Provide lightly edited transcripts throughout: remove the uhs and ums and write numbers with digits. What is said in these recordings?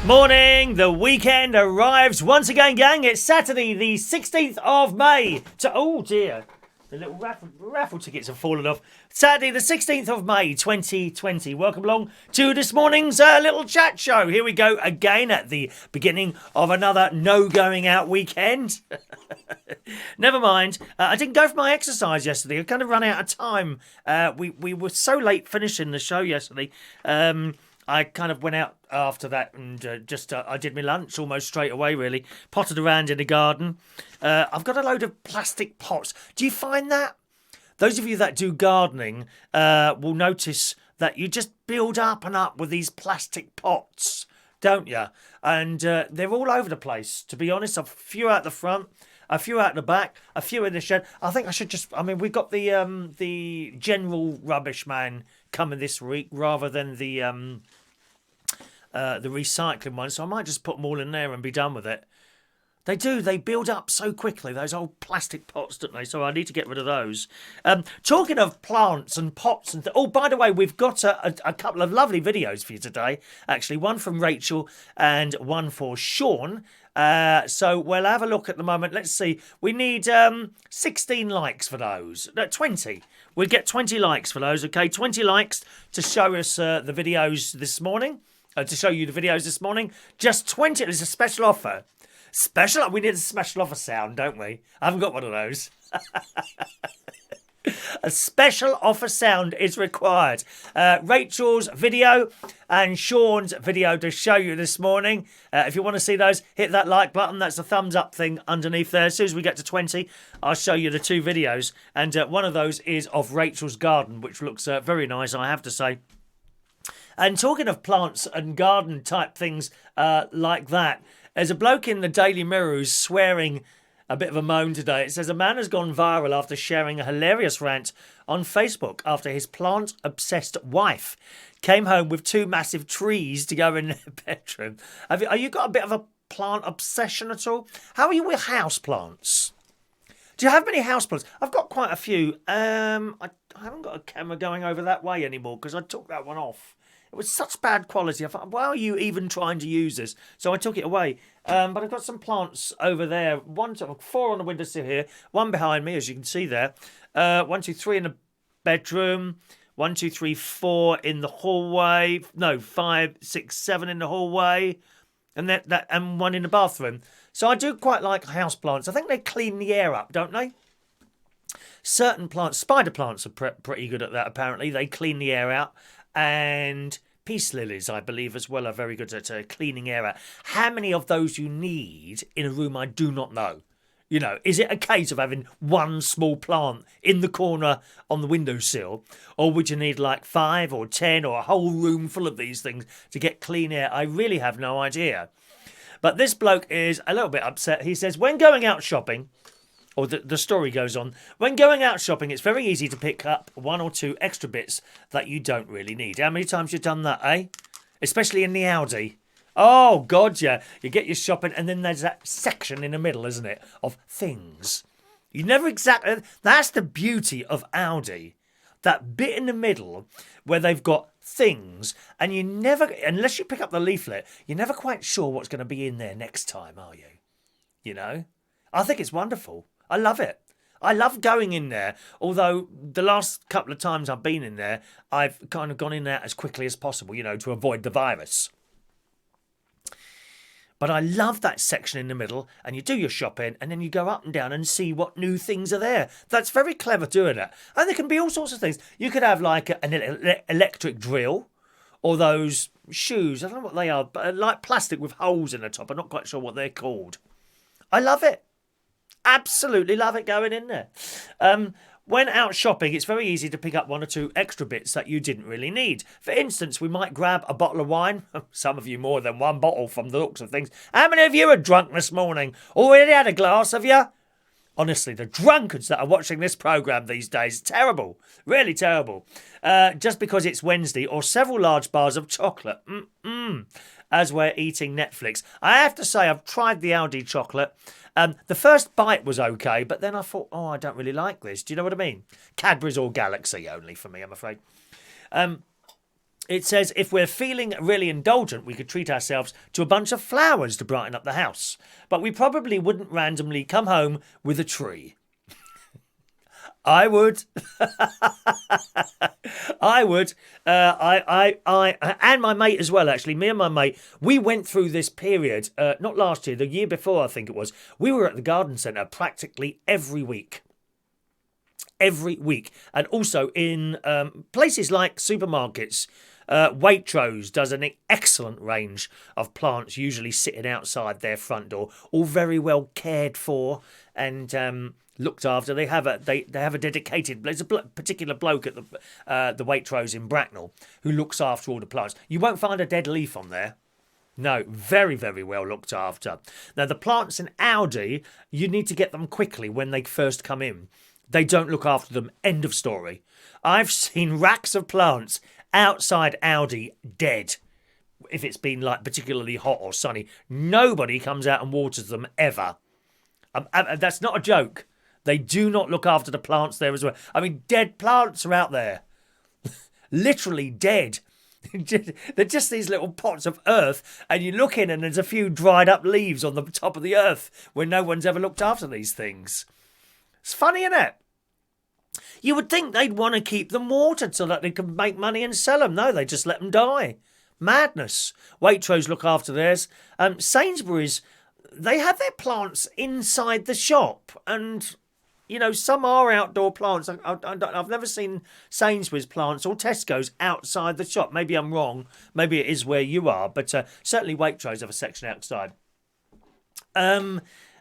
Morning, the weekend arrives once again, gang. It's Saturday, the 16th of May. Oh dear, the little raffle tickets have fallen off. Saturday, the 16th of May, 2020. Welcome along to this morning's little chat show. Here we go again at the beginning of another no going out weekend. Never mind. I didn't go for my exercise yesterday. I kind of run out of time. We were so late finishing the show yesterday. I kind of went out after that and I did my lunch almost straight away, really. Potted around in the garden. I've got a load of plastic pots. Do you find that? Those of you that do gardening will notice that you just build up and up with these plastic pots, don't you? And they're all over the place, to be honest. A few out the front, a few out the back, a few in the shed. I think I should we've got the general rubbish man coming this week rather than the recycling one, so I might just put them all in there and be done with it. They build up so quickly, those old plastic pots, don't they? So I need to get rid of those. Talking of plants and pots and oh, by the way, we've got a couple of lovely videos for you today, actually, one from Rachel and one for Sean. So we'll have a look at the moment. Let's see. We need 16 likes for those. No, 20. We'll get 20 likes for those, okay? 20 likes to show us the videos this morning. To show you the videos this morning. Just 20. There's a special offer. We need a special offer sound, don't we? I haven't got one of those. A special offer sound is required. Rachel's video and Sean's video to show you this morning. If you want to see those, hit that like button. That's the thumbs up thing underneath there. As soon as we get to 20, I'll show you the two videos. And one of those is of Rachel's garden, which looks very nice, I have to say. And talking of plants and garden type things like that, there's a bloke in the Daily Mirror who's swearing a bit of a moan today. It says a man has gone viral after sharing a hilarious rant on Facebook after his plant-obsessed wife came home with two massive trees to go in their bedroom. Have you got a bit of a plant obsession at all? How are you with house plants? Do you have many house plants? I've got quite a few. I haven't got a camera going over that way anymore because I took that one off. It was such bad quality. I thought, why are you even trying to use this? So I took it away. But I've got some plants over there. 4 on the windowsill here. One behind me, as you can see there. 1, 2, 3 in the bedroom. 1, 2, 3, 4 in the hallway. No, 5, 6, 7 in the hallway. And and one in the bathroom. So I do quite like house plants. I think they clean the air up, don't they? Certain plants, spider plants are pretty good at that, apparently. They clean the air out. And peace lilies, I believe, as well, are very good at cleaning air out. How many of those you need in a room, I do not know. You know, is it a case of having one small plant in the corner on the windowsill? Or would you need like 5 or 10 or a whole room full of these things to get clean air? I really have no idea. But this bloke is a little bit upset. He says, when going out shopping... Or the story goes on. When going out shopping, it's very easy to pick up 1 or 2 extra bits that you don't really need. How many times you've done that, eh? Especially in the Aldi. Oh, God, yeah. You get your shopping and then there's that section in the middle, isn't it, of things. You never exactly... That's the beauty of Aldi. That bit in the middle where they've got things and you never... Unless you pick up the leaflet, you're never quite sure what's going to be in there next time, are you? You know? I think it's wonderful. I love it. I love going in there, although the last couple of times I've been in there, I've kind of gone in there as quickly as possible, you know, to avoid the virus. But I love that section in the middle, and you do your shopping, and then you go up and down and see what new things are there. That's very clever doing it. And there can be all sorts of things. You could have like an electric drill, or those shoes, I don't know what they are, but like plastic with holes in the top. I'm not quite sure what they're called. I love it. Absolutely love it going in there. When out shopping, it's very easy to pick up 1 or 2 extra bits that you didn't really need. For instance, we might grab a bottle of wine. Some of you more than one bottle from the looks of things. How many of you are drunk this morning? Already had a glass, have you? Honestly, the drunkards that are watching this programme these days, terrible. Really terrible. Just because it's Wednesday, or several large bars of chocolate. As we're eating Netflix. I have to say, I've tried the Aldi chocolate. The first bite was okay, but then I thought, I don't really like this. Do you know what I mean? Cadbury's or Galaxy only for me, I'm afraid. It says if we're feeling really indulgent, we could treat ourselves to a bunch of flowers to brighten up the house. But we probably wouldn't randomly come home with a tree. I would. I would. I and my mate as well, actually. Me and my mate, we went through this period, not last year, the year before, I think it was. We were at the garden centre practically every week. Every week. And also in places like supermarkets. Waitrose does an excellent range of plants, usually sitting outside their front door, all very well cared for and looked after. They have a dedicated. There's a particular bloke at the Waitrose in Bracknell who looks after all the plants. You won't find a dead leaf on there. No, very, very well looked after. Now the plants in Aldi, you need to get them quickly when they first come in. They don't look after them. End of story. I've seen racks of plants outside Aldi dead. If it's been like particularly hot or sunny, nobody comes out and waters them ever. That's not a joke. They do not look after the plants there as well. I mean, dead plants are out there. Literally dead. They're just these little pots of earth, and you look in and there's a few dried up leaves on the top of the earth where no one's ever looked after these things. It's funny, isn't it? You would think they'd want to keep them watered so that they can make money and sell them. No, they just let them die. Madness. Waitrose look after theirs. Sainsbury's, they have their plants inside the shop. And, you know, some are outdoor plants. I've never seen Sainsbury's plants or Tesco's outside the shop. Maybe I'm wrong. Maybe it is where you are. But certainly Waitrose have a section outside.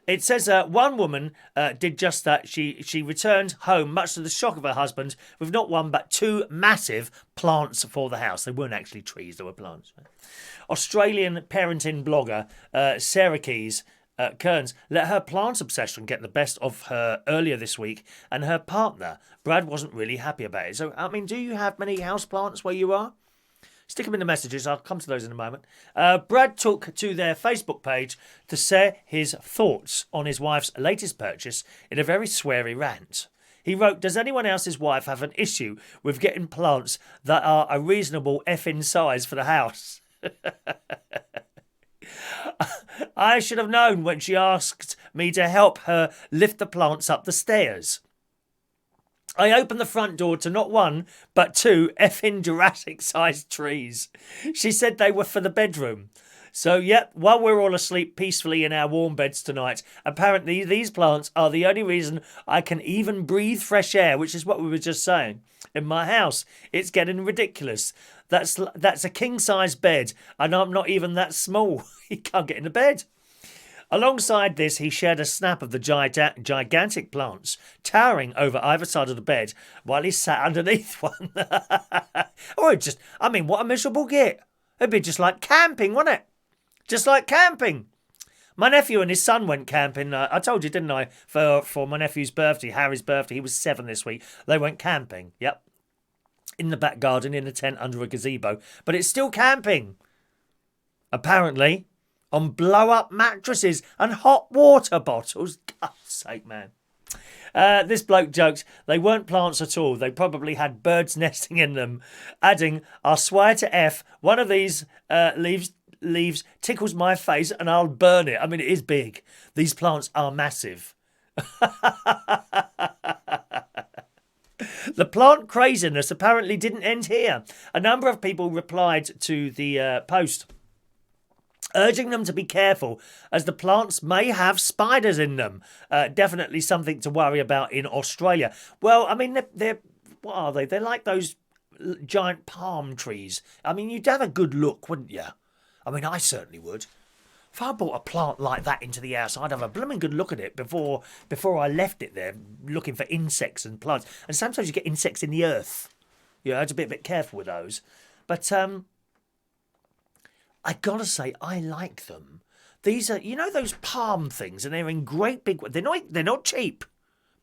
It says one woman did just that. She returned home, much to the shock of her husband, with not one but two massive plants for the house. They weren't actually trees, they were plants. Australian parenting blogger Sarah Kearns let her plant obsession get the best of her earlier this week, and her partner, Brad, wasn't really happy about it. So, I mean, do you have many houseplants where you are? Stick them in the messages. I'll come to those in a moment. Brad took to their Facebook page to share his thoughts on his wife's latest purchase in a very sweary rant. He wrote, "Does anyone else's wife have an issue with getting plants that are a reasonable effing size for the house? I should have known when she asked me to help her lift the plants up the stairs. I opened the front door to not one, but two effing Jurassic-sized trees. She said they were for the bedroom. So, yep, while we're all asleep peacefully in our warm beds tonight, apparently these plants are the only reason I can even breathe fresh air, which is what we were just saying, in my house. It's getting ridiculous. That's a king-size bed, and I'm not even that small. He can't get into bed." Alongside this, he shared a snap of the gigantic plants towering over either side of the bed while he sat underneath one. Or what a miserable git. It'd be just like camping, wouldn't it? Just like camping. My nephew and his son went camping. I told you, didn't I? For my nephew's birthday, Harry's birthday. He was 7 this week. They went camping. Yep. In the back garden, in a tent under a gazebo. But it's still camping. Apparently. On blow-up mattresses and hot water bottles. God's sake, man. This bloke jokes, they weren't plants at all. They probably had birds nesting in them. Adding, I swear to F, one of these leaves tickles my face and I'll burn it. I mean, it is big. These plants are massive. The plant craziness apparently didn't end here. A number of people replied to the post, urging them to be careful as the plants may have spiders in them. Definitely something to worry about in Australia. Well, I mean, they're what are they? They're like those giant palm trees. I mean, you'd have a good look, wouldn't you? I mean, I certainly would. If I brought a plant like that into the house, I'd have a blooming good look at it before I left it there, looking for insects and plants. And sometimes you get insects in the earth. You know, I had to be a bit careful with those. But I gotta say, I like them. These are, you know, those palm things, and they're in great big. They're not cheap.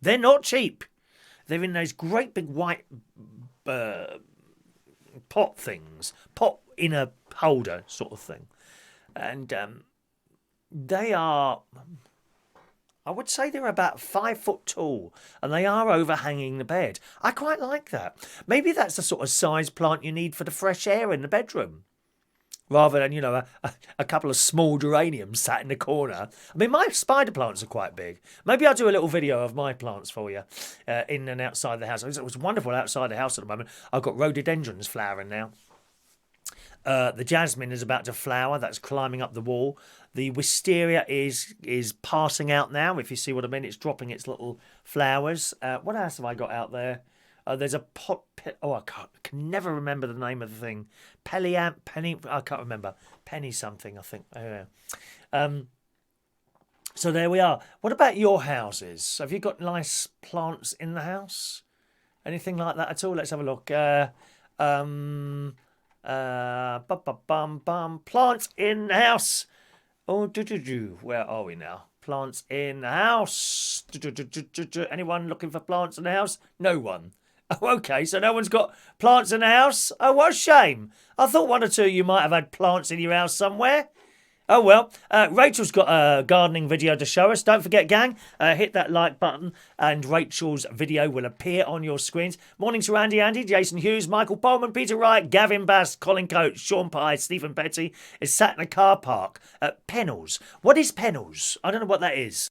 They're not cheap. They're in those great big white pot things, pot in a holder sort of thing, and they are. I would say they're about 5 foot tall, and they are overhanging the bed. I quite like that. Maybe that's the sort of size plant you need for the fresh air in the bedroom, rather than, a couple of small geraniums sat in the corner. I mean, my spider plants are quite big. Maybe I'll do a little video of my plants for you, in and outside the house. It was wonderful outside the house at the moment. I've got rhododendrons flowering now. The jasmine is about to flower. That's climbing up the wall. The wisteria is passing out now, if you see what I mean. It's dropping its little flowers. What else have I got out there? There's a pot. I can never remember the name of the thing. Penny. I can't remember. Penny something, I think. So there we are. What about your houses? Have you got nice plants in the house? Anything like that at all? Let's have a look. Plants in the house. Oh, where are we now? Plants in the house. Anyone looking for plants in the house? No one. Oh, okay, so no one's got plants in the house? Oh, what a shame. I thought one or two of you might have had plants in your house somewhere. Oh, well, Rachel's got a gardening video to show us. Don't forget, gang, hit that like button and Rachel's video will appear on your screens. Morning to Andy, Jason Hughes, Michael Bowman, Peter Wright, Gavin Bass, Colin Coates, Sean Pye, Stephen Petty is sat in a car park at Pennell's. What is Pennell's? I don't know what that is.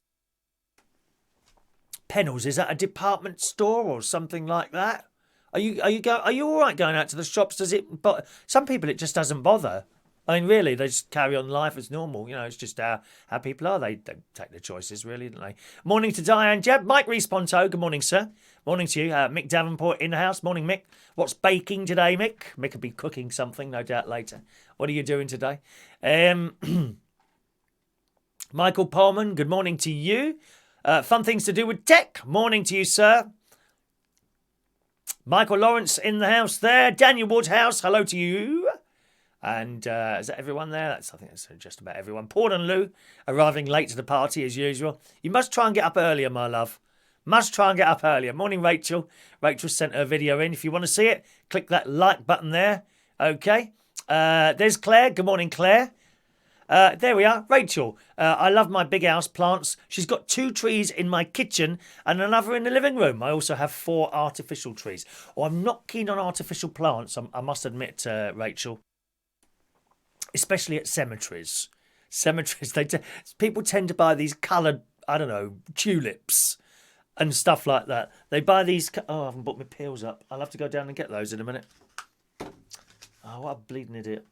Pennell's, is that a department store or something like that? Are you all right going out to the shops? But some people it just doesn't bother. I mean, really, they just carry on life as normal. It's just how people are. They don't take their choices, really, don't they? Morning to Diane Jeb. Mike Rees-Ponto. Good morning, sir. Morning to you. Mick Davenport in the house. Morning, Mick. What's baking today, Mick? Mick will be cooking something, no doubt, later. What are you doing today? Michael Pullman. Good morning to you. Fun things to do with tech. Morning to you, sir. Michael Lawrence in the house there. Daniel Woodhouse. Hello to you. And is that everyone there? I think that's just about everyone. Paul and Lou arriving late to the party as usual. You must try and get up earlier, my love. Must try and get up earlier. Morning, Rachel. Rachel sent her video in. If you want to see it, click that like button there. Okay. There's Claire. Good morning, Claire. There we are. Rachel. I love my big house plants. She's got 2 trees in my kitchen and another in the living room. I also have 4 artificial trees. I'm not keen on artificial plants, I must admit, Rachel. Especially at cemeteries. People tend to buy these coloured, I don't know, tulips and stuff like that. They buy these. Oh, I haven't bought my peels up. I'll have to go down and get those in a minute. Oh, what a bleeding idiot.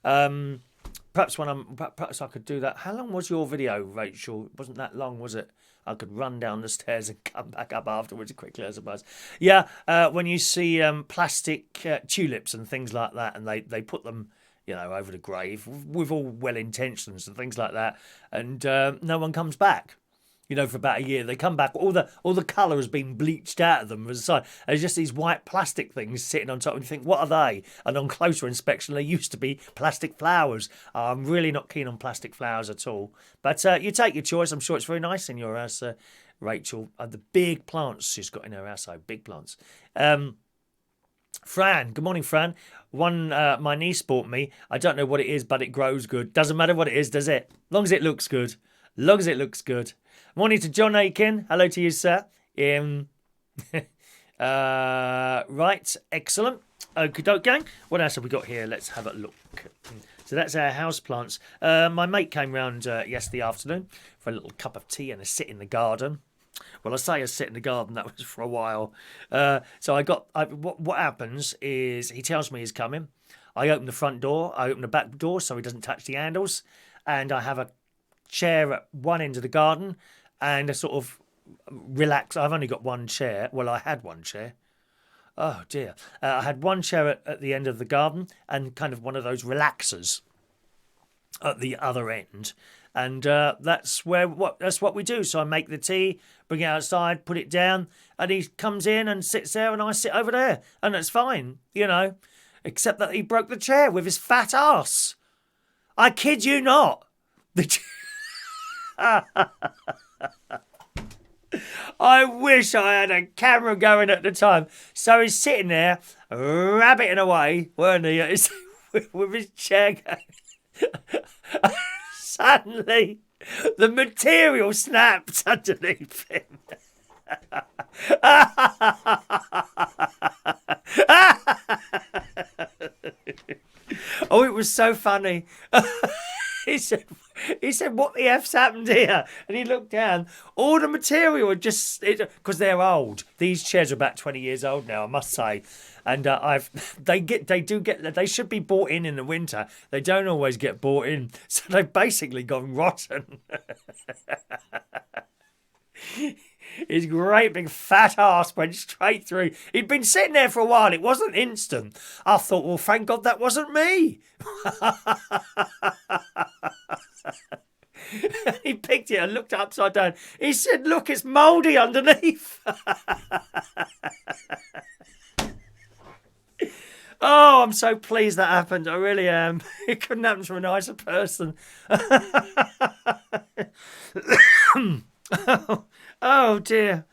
Perhaps I could do that. How long was your video, Rachel? It wasn't that long, was it? I could run down the stairs and come back up afterwards quickly, I suppose. Yeah, when you see plastic tulips and things like that, and they put them, over the grave with all well intentions and things like that, and no one comes back. For about a year, they come back. All the colour has been bleached out of them. There's just these white plastic things sitting on top, and you think, what are they? And on closer inspection, they used to be plastic flowers. I'm really not keen on plastic flowers at all. But you take your choice. I'm sure it's very nice in your house, Rachel. The big plants she's got in her house, big plants. Fran, good morning, Fran. One my niece bought me. I don't know what it is, but it grows good. Doesn't matter what it is, does it? Long as it looks good. Morning to John Aiken. Hello to you, sir. Right, excellent. Okie doke, gang. What else have we got here? Let's have a look. So that's our house plants. My mate came round yesterday afternoon for a little cup of tea and a sit in the garden. Well, I say a sit in the garden, that was for a while. So what happens is he tells me he's coming. I open the front door, I open the back door so he doesn't touch the handles, and I have a chair at one end of the garden and a sort of relax. I've only got one chair. Well, I had one chair. Oh, dear. I had one chair at the end of the garden and kind of one of those relaxers at the other end. And that's what we do. So I make the tea, bring it outside, put it down, and he comes in and sits there, and I sit over there, and it's fine, except that he broke the chair with his fat ass. I kid you not. I wish I had a camera going at the time. So he's sitting there, rabbiting away, weren't he, with his chair going. Suddenly, The material snapped underneath him. Oh, it was so funny. He said, what the F's happened here? And he looked down. All the material had just, because they're old. These chairs are about 20 years old now, I must say. And they should be bought in the winter. They don't always get bought in. So they've basically gone rotten. His great big fat ass went straight through. He'd been sitting there for a while. It wasn't instant. I thought, well, thank God that wasn't me. He picked it and looked upside down. He said, look, it's mouldy underneath. Oh, I'm so pleased that happened. I really am. It couldn't happen to a nicer person. Oh dear.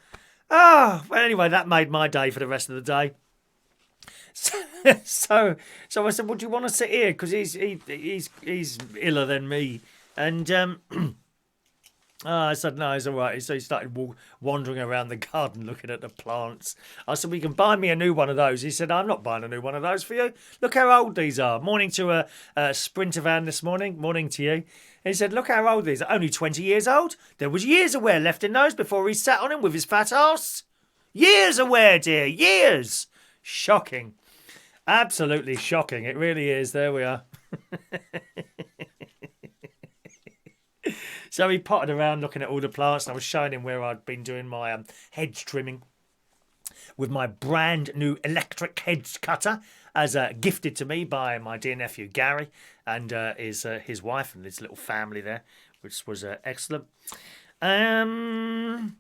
Oh, well, anyway, that made my day for the rest of the day. So I said, well, do you want to sit here? Because he's iller than me. And I said, no, it's all right. So he started wandering around the garden looking at the plants. I said, well, you can buy me a new one of those. He said, I'm not buying a new one of those for you. Look how old these are. Morning to a Sprinter van this morning. Morning to you. He said, look how old these are. Only 20 years old. There was years of wear left in those before he sat on him with his fat ass. Years of wear, dear. Years. Shocking. Absolutely shocking. It really is. There we are. So he potted around looking at all the plants, and I was showing him where I'd been doing my hedge trimming with my brand new electric hedge cutter, as gifted to me by my dear nephew Gary and his wife and his little family there, which was excellent. It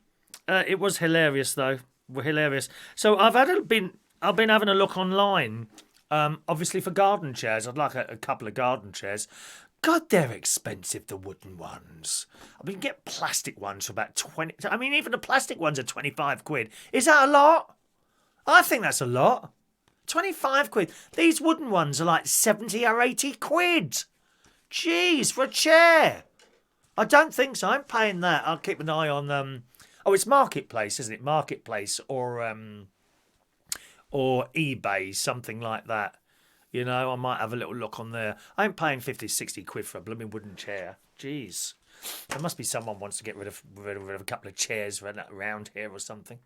was hilarious though, hilarious. So I've been having a look online, obviously for garden chairs. I'd like a couple of garden chairs. God, they're expensive, the wooden ones. I mean, get plastic ones for about 20. I mean, even the plastic ones are 25 quid. Is that a lot? I think that's a lot. 25 quid. These wooden ones are like 70 or 80 quid. Jeez, for a chair. I don't think so. I'm paying that. I'll keep an eye on... it's Marketplace, isn't it? Marketplace or eBay, something like that. You know, I might have a little look on there. I'm paying 50, 60 quid for a blooming wooden chair. Jeez. There must be someone wants to get rid of a couple of chairs around here or something.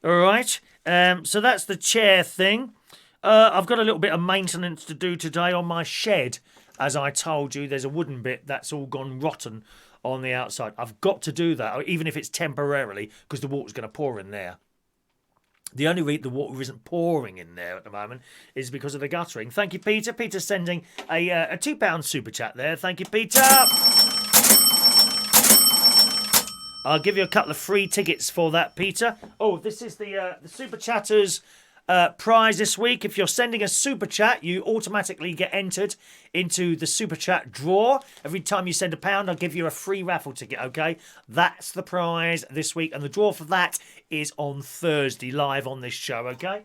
All right. So that's the chair thing. I've got a little bit of maintenance to do today on my shed. As I told you, there's a wooden bit that's all gone rotten on the outside. I've got to do that, even if it's temporarily, because the water's going to pour in there. The only reason the water isn't pouring in there at the moment is because of the guttering. Thank you, Peter. Peter's sending a £2 super chat there. Thank you, Peter. I'll give you a couple of free tickets for that, Peter. Oh, this is the Super Chatters prize this week. If you're sending a super chat, you automatically get entered into the super chat draw. Every time you send £1, I'll give you a free raffle ticket, okay? That's the prize this week, and the draw for that is on Thursday, live on this show, okay?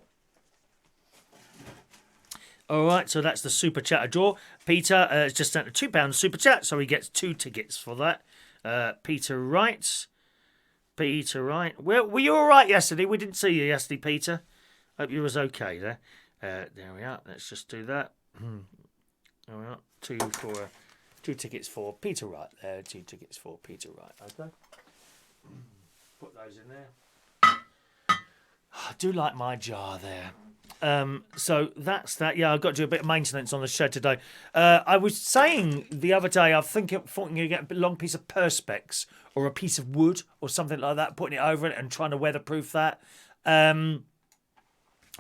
All right, so that's the super chat draw. Peter has just sent a £2 super chat, so he gets 2 tickets for that. Peter writes. Well, were you all right yesterday? We didn't see you yesterday, Peter. Hope you was okay there. There we are. Let's just do that. All right, 2 tickets for Peter Wright there. 2 tickets for Peter Wright. Okay. Put those in there. I do like my jar there. So that's that. Yeah, I've got to do a bit of maintenance on the shed today. I was saying the other day, I think you get a long piece of perspex or a piece of wood or something like that, putting it over it and trying to weatherproof that.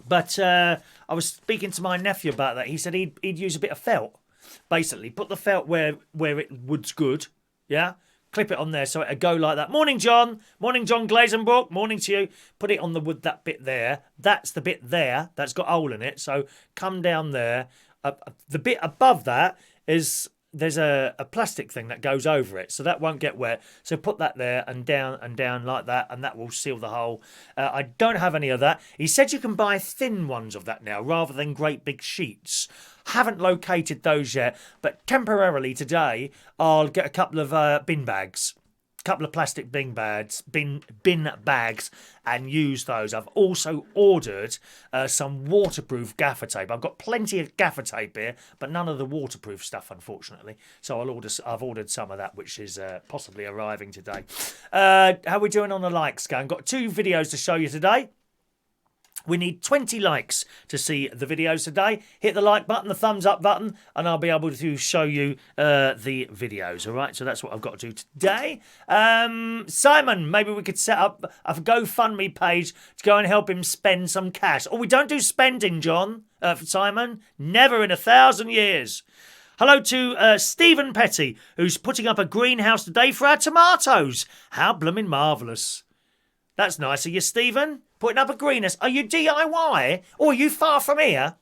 But I was speaking to my nephew about that. He said he'd use a bit of felt. Basically, put the felt where wood's good. Yeah, clip it on there so it'll go like that. Morning, John. Morning, John Glazenbrook. Morning to you. Put it on the wood, that bit there. That's the bit there that's got a hole in it. So come down there. The bit above that is there's a plastic thing that goes over it, so that won't get wet. So put that there and down like that, and that will seal the hole. I don't have any of that. He said you can buy thin ones of that now rather than great big sheets. Haven't located those yet, but temporarily today I'll get a couple of bin bags. Couple of plastic bin bags, and use those. I've also ordered some waterproof gaffer tape. I've got plenty of gaffer tape here, but none of the waterproof stuff, unfortunately. So I've ordered some of that, which is possibly arriving today. How are we doing on the likes, gang? Got 2 videos to show you today. We need 20 likes to see the videos today. Hit the like button, the thumbs up button, and I'll be able to show you the videos, all right? So that's what I've got to do today. Simon, maybe we could set up a GoFundMe page to go and help him spend some cash. Oh, we don't do spending, John, for Simon. Never in 1,000 years. Hello to Stephen Petty, who's putting up a greenhouse today for our tomatoes. How blooming marvellous. That's nice of you, Stephen. Putting up a greenhouse. Are you DIY? Or are you far from here?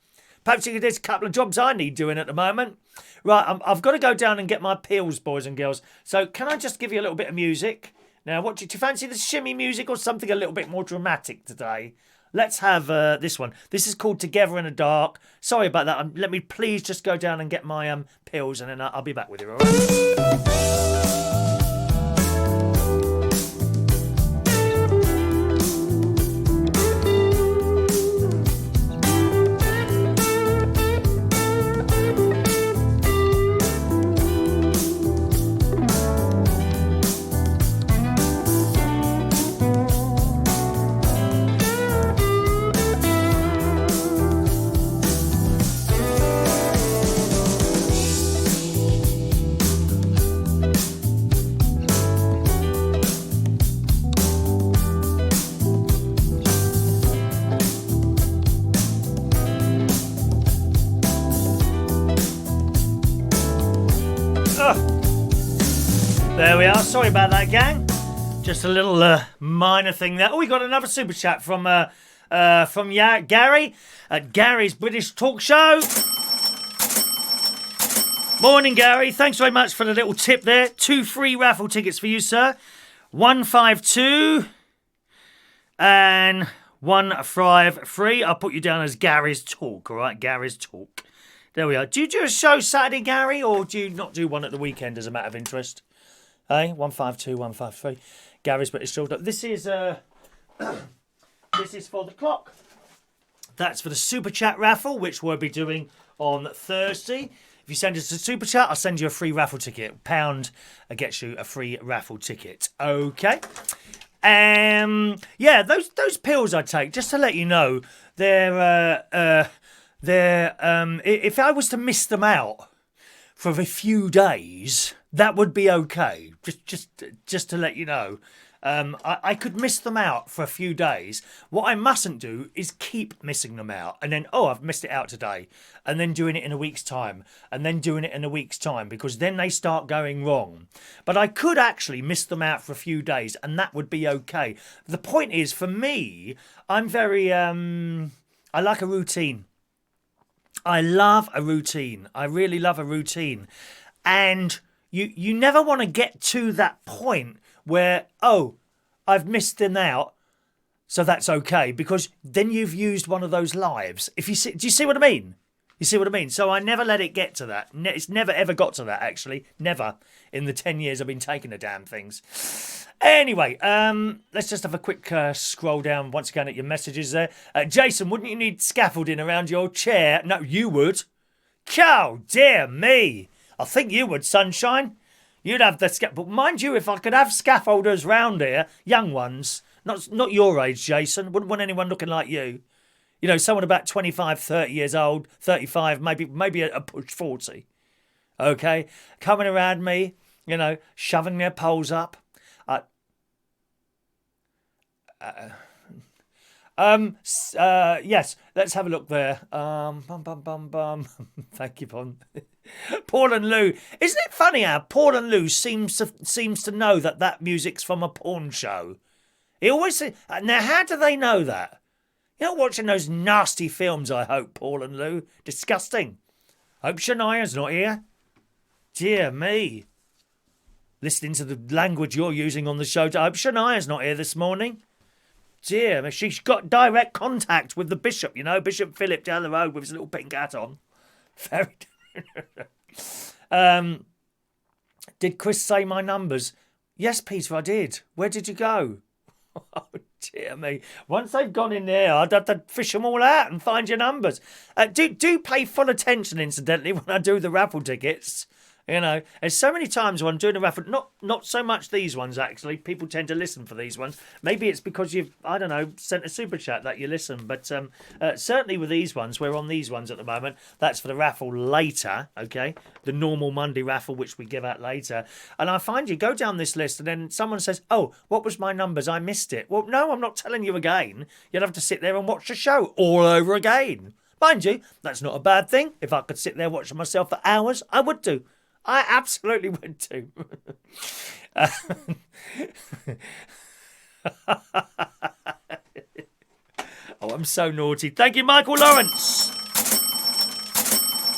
Perhaps there's a couple of jobs I need doing at the moment. Right, I've got to go down and get my peels, boys and girls. So can I just give you a little bit of music? Now, do you fancy the shimmy music or something a little bit more dramatic today? Let's have this one. This is called Together in the Dark. Sorry about that. Let me please just go down and get my peels, and then I'll be back with you, all right? There we are. Sorry about that, gang. Just a little minor thing there. Oh, we got another super chat from Gary at Gary's British Talk Show. Morning, Gary. Thanks very much for the little tip there. 2 free raffle tickets for you, sir. 152 and 153. I'll put you down as Gary's Talk, all right? Gary's Talk. There we are. Do you do a show Saturday, Gary, or do you not do one at the weekend as a matter of interest? Hey, 152, 153. Gary's British Talk. This is this is for the clock. That's for the super chat raffle, which we'll be doing on Thursday. If you send us a super chat, I'll send you a free raffle ticket. £1 gets you a free raffle ticket. Okay. Yeah, those pills I take, just to let you know, they're if I was to miss them out for a few days, that would be okay. Just to let you know. I could miss them out for a few days. What I mustn't do is keep missing them out. And then, I've missed it out today. And then doing it in a week's time. And then doing it in a week's time. Because then they start going wrong. But I could actually miss them out for a few days. And that would be okay. The point is, for me, I'm very... I like a routine. I love a routine. I really love a routine. And you never want to get to that point where, I've missed them out, so that's okay, because then you've used one of those lives. Do you see what I mean? You see what I mean? So I never let it get to that. It's never ever got to that, actually. Never in the 10 years I've been taking the damn things. Anyway, let's just have a quick scroll down once again at your messages there. Jason, wouldn't you need scaffolding around your chair? No, you would. Oh, dear me. I think you would, sunshine. You'd have the but mind you, if I could have scaffolders round here, young ones, not your age, Jason, wouldn't want anyone looking like you. You know, someone about 25, 30 years old, 35, maybe a push 40. Okay? Coming around me, you know, shoving their poles up. Yes, let's have a look there. Thank you, Pon. Paul and Lou. Isn't it funny how Paul and Lou seems to know that music's from a porn show? He always say, now how do they know that? You're not watching those nasty films, I hope, Paul and Lou. Disgusting. Hope Shania's not here. Dear me. Listening to the language you're using on the show. I hope Shania's not here this morning. Dear me, she's got direct contact with the bishop, you know, Bishop Philip down the road with his little pink hat on. Very. Did Chris say my numbers? Yes, Peter, I did. Where did you go? Oh, dear me. Once they've gone in there, I'd have to fish them all out and find your numbers. Do pay full attention, incidentally, when I do the raffle tickets. You know, there's so many times when I'm doing a raffle, not so much these ones, actually. People tend to listen for these ones. Maybe it's because you've, I don't know, sent a super chat that you listen. But certainly with these ones, we're on these ones at the moment. That's for the raffle later, okay? The normal Monday raffle, which we give out later. And I find you go down this list and then someone says, oh, what was my numbers? I missed it. Well, no, I'm not telling you again. You'll have to sit there and watch the show all over again. Mind you, that's not a bad thing. If I could sit there watching myself for hours, I would do. I absolutely would do. Oh, I'm so naughty. Thank you, Michael Lawrence.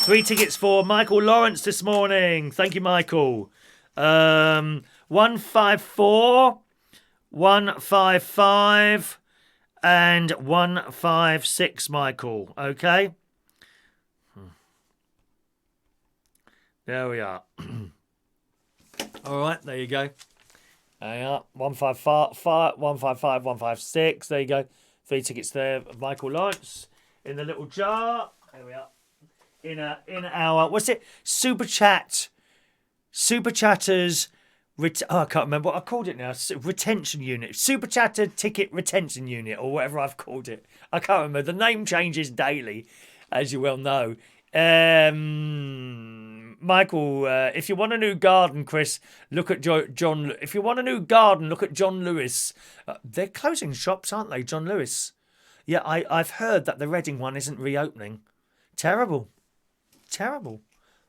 3 tickets for Michael Lawrence this morning. Thank you, Michael. 154, 155, and 156, Michael. Okay. There we are. All right, there you go. There you are. 155, 155, 156. There you go. 3 tickets there of Michael Lawrence in the little jar. There we are. In our what's it? Super Chat. Super Chatters. I can't remember what I called it now. Retention unit. Super Chatter ticket retention unit, or whatever I've called it. I can't remember. The name changes daily, as you well know. Michael, if you want a new garden, Chris, look at John. If you want a new garden, look at John Lewis. They're closing shops, aren't they, John Lewis? Yeah, I've heard that the Reading one isn't reopening. Terrible.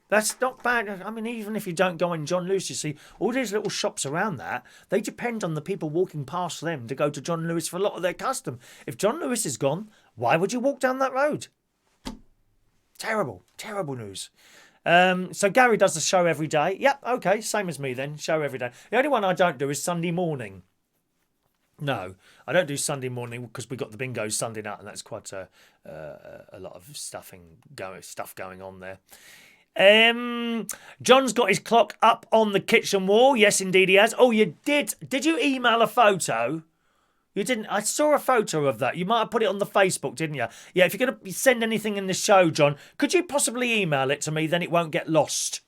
That's not bad. I mean, even if you don't go in John Lewis, you see, all these little shops around that, they depend on the people walking past them to go to John Lewis for a lot of their custom. If John Lewis is gone, why would you walk down that road? Terrible news. So Gary does the show every day. Yep, okay, same as me then. Show every day. The only one I don't do is Sunday morning. No, I don't do Sunday morning because we got the bingo Sunday night, and that's quite a lot of stuff going on there. John's got his clock up on the kitchen wall. Yes, indeed he has. Oh, you did. Did you email a photo? You didn't. I saw a photo of that. You might have put it on the Facebook, didn't you? Yeah, if you're going to send anything in the show, John, could you possibly email it to me? Then it won't get lost.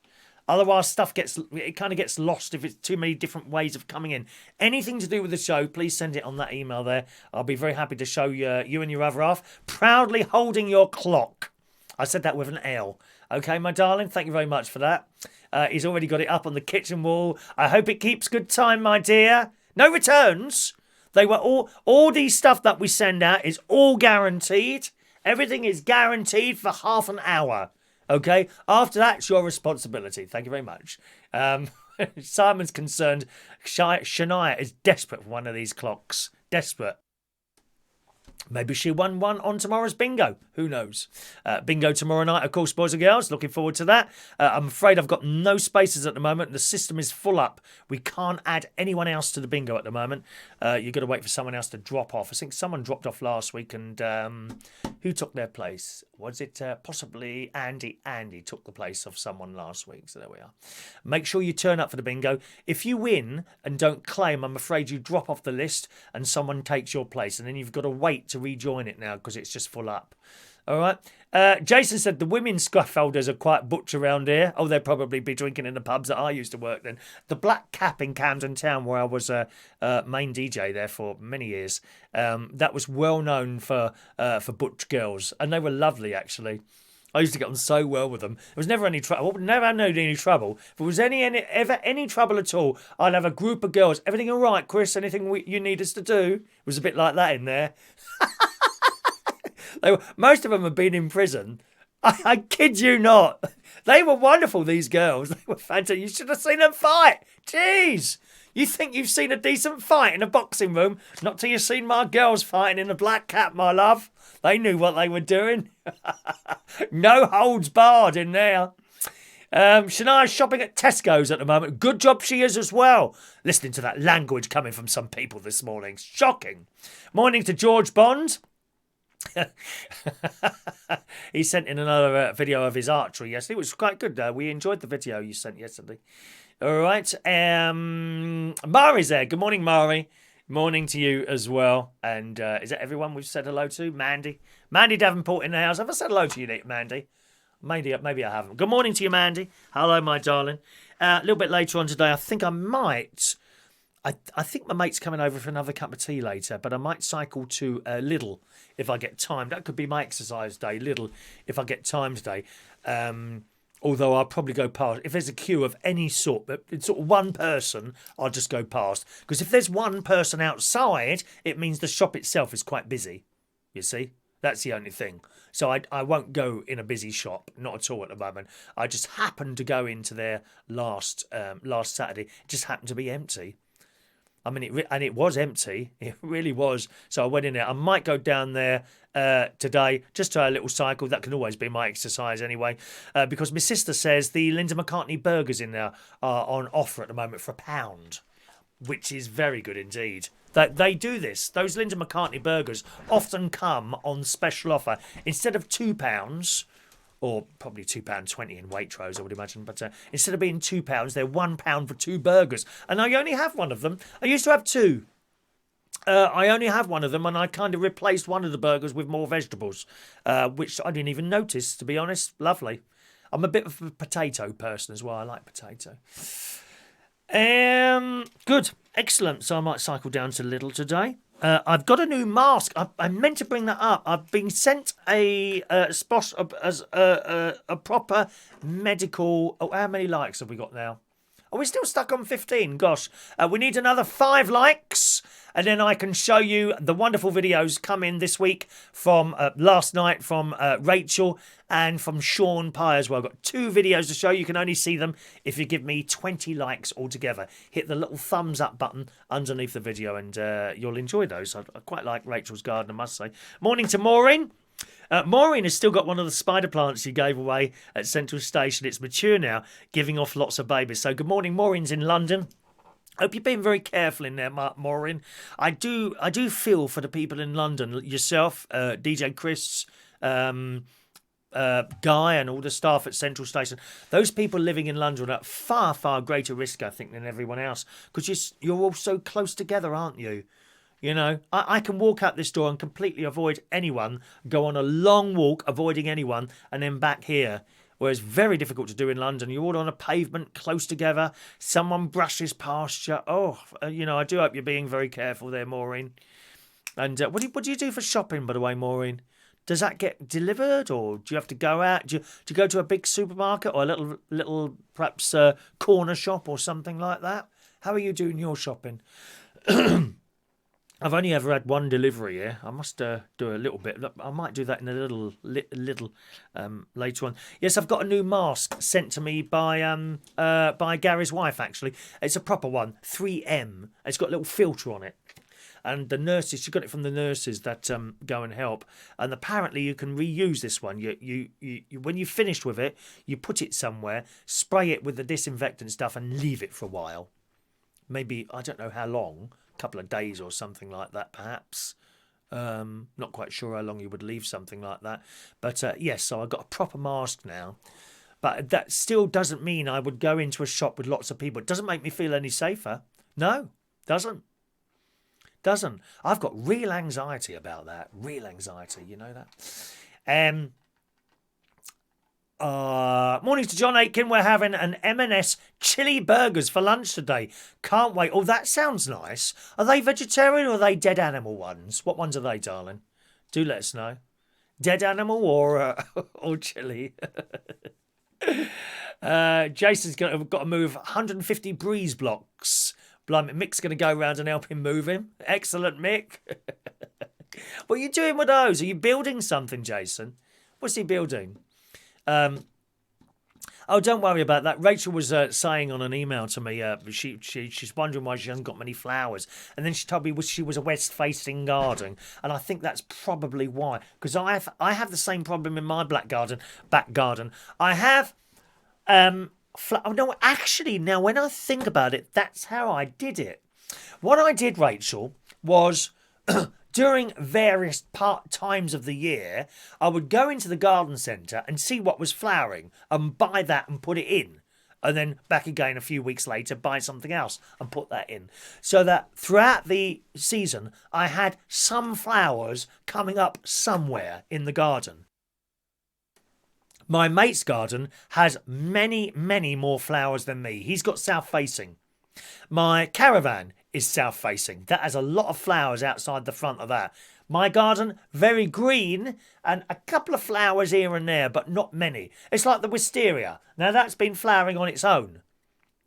Otherwise, it kind of gets lost if it's too many different ways of coming in. Anything to do with the show, please send it on that email there. I'll be very happy to show you and your other half proudly holding your clock. I said that with an L. Okay, my darling, thank you very much for that. He's already got it up on the kitchen wall. I hope it keeps good time, my dear. No returns. They were all these stuff that we send out is all guaranteed. Everything is guaranteed for half an hour. Okay? After that, it's your responsibility. Thank you very much. Simon's concerned. Shania is desperate for one of these clocks. Desperate. Maybe she won one on tomorrow's bingo. Who knows? Bingo tomorrow night, of course, boys and girls. Looking forward to that. I'm afraid I've got no spaces at the moment. The system is full up. We can't add anyone else to the bingo at the moment. You've got to wait for someone else to drop off. I think someone dropped off last week, and who took their place? Was it possibly Andy? Andy took the place of someone last week. So there we are. Make sure you turn up for the bingo. If you win and don't claim, I'm afraid you drop off the list and someone takes your place. And then you've got to wait to rejoin it now because it's just full up. All right. Jason said the women's scaffolders are quite butch around here. Oh, they'll probably be drinking in the pubs that I used to work then. The Black Cap in Camden Town, where I was a main DJ there for many years, that was well known for butch girls, and they were lovely actually. I used to get on so well with them. There was never any trouble. I would never know any trouble. If there was ever any trouble at all, I'd have a group of girls. Everything all right, Chris? Anything you need us to do? It was a bit like that in there. Most of them have been in prison. I kid you not. They were wonderful, these girls. They were fantastic. You should have seen them fight. Jeez. You think you've seen a decent fight in a boxing room? Not till you've seen my girls fighting in the Black Cap, my love. They knew what they were doing. No holds barred in there. Shania's shopping at Tesco's at the moment. Good job she is as well. Listening to that language coming from some people this morning. Shocking. Morning to George Bond. He sent in another video of his archery yesterday. It was quite good. We enjoyed the video you sent yesterday. All right. Mari's there. Good morning, Mari. Morning to you as well. And is that everyone we've said hello to? Mandy. Mandy Davenport in the house. Have I said hello to you, Mandy? Maybe I haven't. Good morning to you, Mandy. Hello, my darling. A little bit later on today, I think I might... I think my mate's coming over for another cup of tea later, but I might cycle to Lidl if I get time. That could be my exercise day, Lidl, if I get time today. Although I'll probably go past. If there's a queue of any sort, but it's sort of one person, I'll just go past. Because if there's one person outside, it means the shop itself is quite busy, you see? That's the only thing. So I won't go in a busy shop, not at all at the moment. I just happened to go into there last Saturday. It just happened to be empty. I mean, it was empty. It really was. So I went in there. I might go down there today, just to a little cycle. That can always be my exercise anyway. Because my sister says the Linda McCartney burgers in there are on offer at the moment for £1, which is very good indeed. They do this. Those Linda McCartney burgers often come on special offer. Instead of £2... or probably £2.20 in Waitrose, I would imagine. But instead of being £2, they're £1 for 2 burgers. And I only have one of them. I used to have 2. I only have one of them, and I kind of replaced one of the burgers with more vegetables, which I didn't even notice, to be honest. Lovely. I'm a bit of a potato person as well. I like potato. Good. Excellent. So I might cycle down to Lidl today. I've got a new mask. I meant to bring that up. I've been sent a proper medical... Oh, how many likes have we got now? Are we still stuck on 15? Gosh. We need another 5 likes. And then I can show you the wonderful videos coming this week from last night from Rachel and from Sean Pye as well. I've got 2 videos to show. You can only see them if you give me 20 likes altogether. Hit the little thumbs up button underneath the video and you'll enjoy those. I quite like Rachel's garden, I must say. Morning to Maureen. Maureen has still got one of the spider plants she gave away at Central Station. It's mature now, giving off lots of babies. So good morning. Maureen's in London. Hope you're being very careful in there, Maureen. I do feel for the people in London, yourself, DJ Chris, Guy, and all the staff at Central Station. Those people living in London are at far, far greater risk, I think, than everyone else, because you're all so close together, aren't you? You know, I can walk out this door and completely avoid anyone, go on a long walk avoiding anyone, and then back here. Whereas very difficult to do in London. You're all on a pavement close together. Someone brushes past you. Oh, I do hope you're being very careful there, Maureen. And what do you do for shopping, by the way, Maureen? Does that get delivered, or do you have to go out? Do you go to a big supermarket or a little perhaps corner shop or something like that? How are you doing your shopping? I've only ever had one delivery here. I must do a little bit. I might do that in a little later on. Yes, I've got a new mask sent to me by Gary's wife, actually. It's a proper one, 3M. It's got a little filter on it. And the nurses, she got it from the nurses that go and help. And apparently you can reuse this one. You when you've finished with it, you put it somewhere, spray it with the disinfectant stuff and leave it for a while. Maybe, I don't know how long. Couple of days or something like that, perhaps. Not quite sure how long you would leave something like that. But yes, so I've got a proper mask now. But that still doesn't mean I would go into a shop with lots of people. It doesn't make me feel any safer. No, doesn't. I've got real anxiety about that. Real anxiety, you know that? Morning to John Aitken. We're having an M&S chili burgers for lunch today. Can't wait. Oh, that sounds nice. Are they vegetarian or are they dead animal ones? What ones are they, darling? Do let us know. Dead animal or chili? Jason's got to move 150 breeze blocks. Blimey, Mick's going to go round and help him move him. Excellent, Mick. What are you doing with those? Are you building something, Jason? What's he building? Oh, don't worry about that. Rachel was saying on an email to me, she's wondering why she hasn't got many flowers. And then she told me she was a west-facing garden. And I think that's probably why. Because I have the same problem in my back garden. I have Oh, no, actually, now when I think about it, that's how I did it. What I did, Rachel, was during various times of the year, I would go into the garden centre and see what was flowering and buy that and put it in. And then back again a few weeks later, buy something else and put that in. So that throughout the season, I had some flowers coming up somewhere in the garden. My mate's garden has many, many more flowers than me. He's got south facing. My caravan is south facing. That has a lot of flowers outside the front of that. My garden, very green and a couple of flowers here and there, but not many. It's like the wisteria. Now that's been flowering on its own.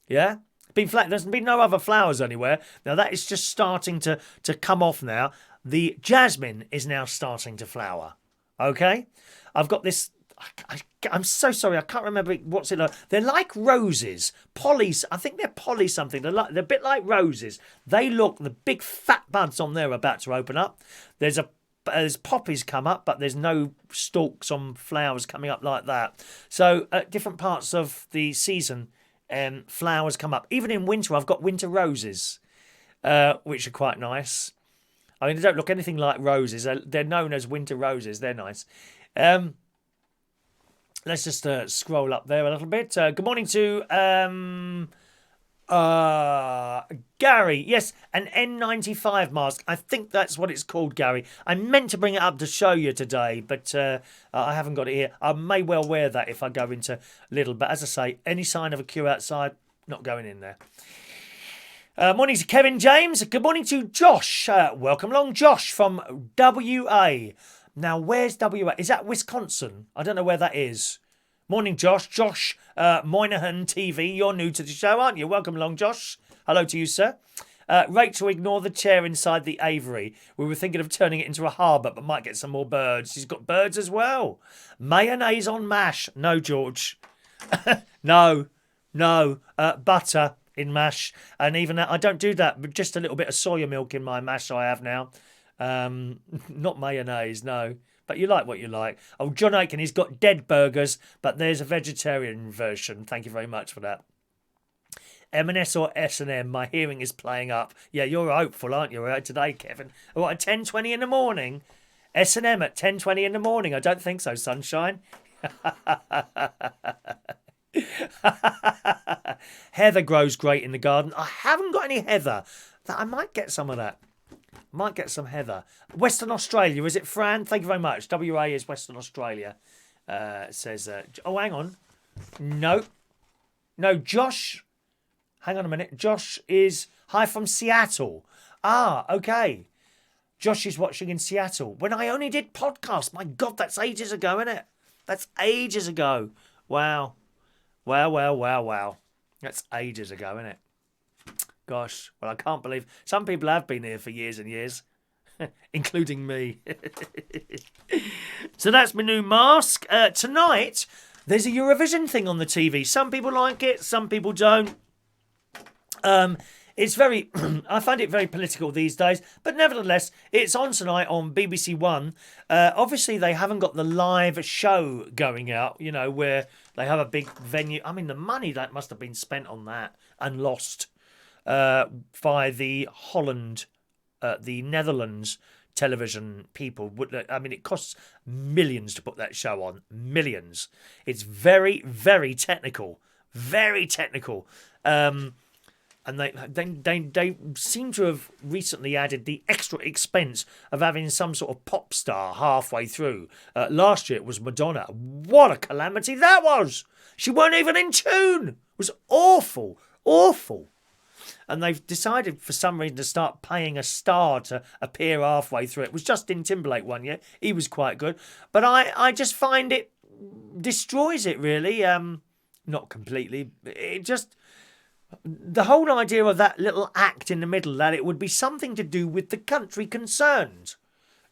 Yeah? There's been no other flowers anywhere. Now that is just starting to come off now. The jasmine is now starting to flower. Okay? I've got this... I'm so sorry, I can't remember what's it like. They're like roses. I think they're poly something. They're a bit like roses. They look, the big fat buds on there are about to open up. There's poppies come up, but there's no stalks on flowers coming up like that. So at different parts of the season, flowers come up. Even in winter, I've got winter roses, which are quite nice. I mean, they don't look anything like roses. They're known as winter roses. They're nice. Let's just scroll up there a little bit. Good morning to Gary. Yes, an N95 mask. I think that's what it's called, Gary. I meant to bring it up to show you today, but I haven't got it here. I may well wear that if I go into Lidl. But as I say, any sign of a queue outside, not going in there. Morning to Kevin James. Good morning to Josh. Welcome along, Josh from WA. Now, where's WA? Is that Wisconsin? I don't know where that is. Morning, Josh. Josh Moynihan TV. You're new to the show, aren't you? Welcome along, Josh. Hello to you, sir. Rachel, ignore the chair inside the aviary. We were thinking of turning it into a harbour, but might get some more birds. She's got birds as well. Mayonnaise on mash. No, George. No. Butter in mash. And even that, I don't do that, but just a little bit of soya milk in my mash I have now. Not mayonnaise, no. But you like what you like. Oh, John Aiken, he's got dead burgers, but there's a vegetarian version. Thank you very much for that. M&S or S&M, my hearing is playing up. Yeah, you're hopeful, aren't you, today, Kevin? What, at 10:20 in the morning? S&M at 10:20 in the morning? I don't think so, sunshine. Heather grows great in the garden. I haven't got any heather. I might get some of that. Might get some heather. Western Australia, is it, Fran? Thank you very much. WA is Western Australia. Says, oh, hang on. No, Josh. Hang on a minute. Josh is hi from Seattle. Ah, okay. Josh is watching in Seattle. When I only did podcasts. My God, that's ages ago, isn't it? That's ages ago. Wow. That's ages ago, isn't it? Gosh, well, I can't believe some people have been here for years and years, including me. So that's my new mask. Tonight, there's a Eurovision thing on the TV. Some people like it, some people don't. It's very, I find it very political these days, but nevertheless, it's on tonight on BBC One. Obviously, they haven't got the live show going out, you know, where they have a big venue. I mean, the money that must have been spent on that and lost. By the Netherlands television people. I mean, it costs millions to put that show on. Millions. It's very, very technical. Very technical. And they seem to have recently added the extra expense of having some sort of pop star halfway through. Last year it was Madonna. What a calamity that was! She weren't even in tune. It was awful. And they've decided for some reason to start paying a star to appear halfway through. It was Justin Timberlake one year. He was quite good. But I just find it destroys it, really. Not completely. It just... The whole idea of that little act in the middle, that it would be something to do with the country concerned.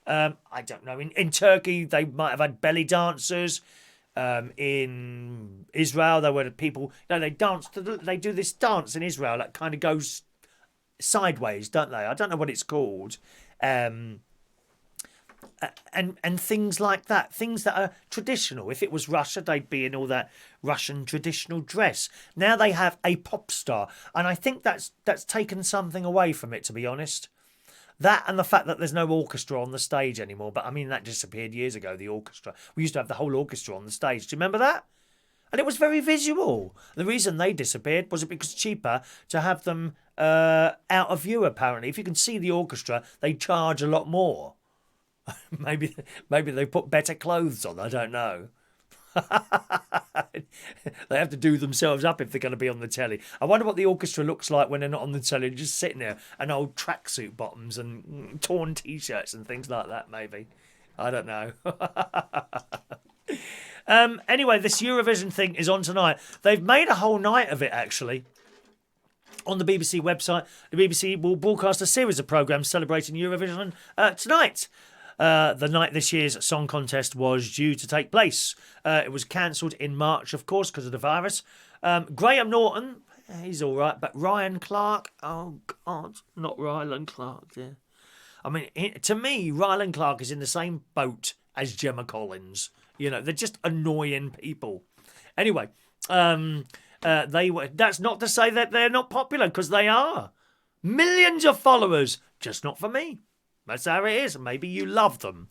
I don't know. In Turkey, they might have had belly dancers. In Israel, there were people. No, they dance. They do this dance in Israel that kind of goes sideways, don't they? I don't know what it's called. and things like that, things that are traditional. If it was Russia, they'd be in all that Russian traditional dress. Now they have a pop star, and I think that's taken something away from it, to be honest. That and the fact that there's no orchestra on the stage anymore. But I mean, that disappeared years ago, the orchestra. We used to have the whole orchestra on the stage. Do you remember that? And it was very visual. The reason they disappeared was because it's cheaper to have them out of view, apparently. If you can see the orchestra, they charge a lot more. Maybe they put better clothes on, I don't know. They have to do themselves up if they're going to be on the telly. I wonder what the orchestra looks like when they're not on the telly, just sitting there and old tracksuit bottoms and torn T-shirts and things like that, maybe. I don't know. Anyway, this Eurovision thing is on tonight. They've made a whole night of it, actually. On the BBC website, the BBC will broadcast a series of programmes celebrating Eurovision tonight. The night this year's song contest was due to take place. It was cancelled in March, of course, because of the virus. Graham Norton, he's all right, but Ryan Clark, oh God, not Rylan Clark, yeah. I mean, to me, Rylan Clark is in the same boat as Gemma Collins. You know, they're just annoying people. Anyway, that's not to say that they're not popular, because they are. Millions of followers, just not for me. That's how it is. Maybe you love them.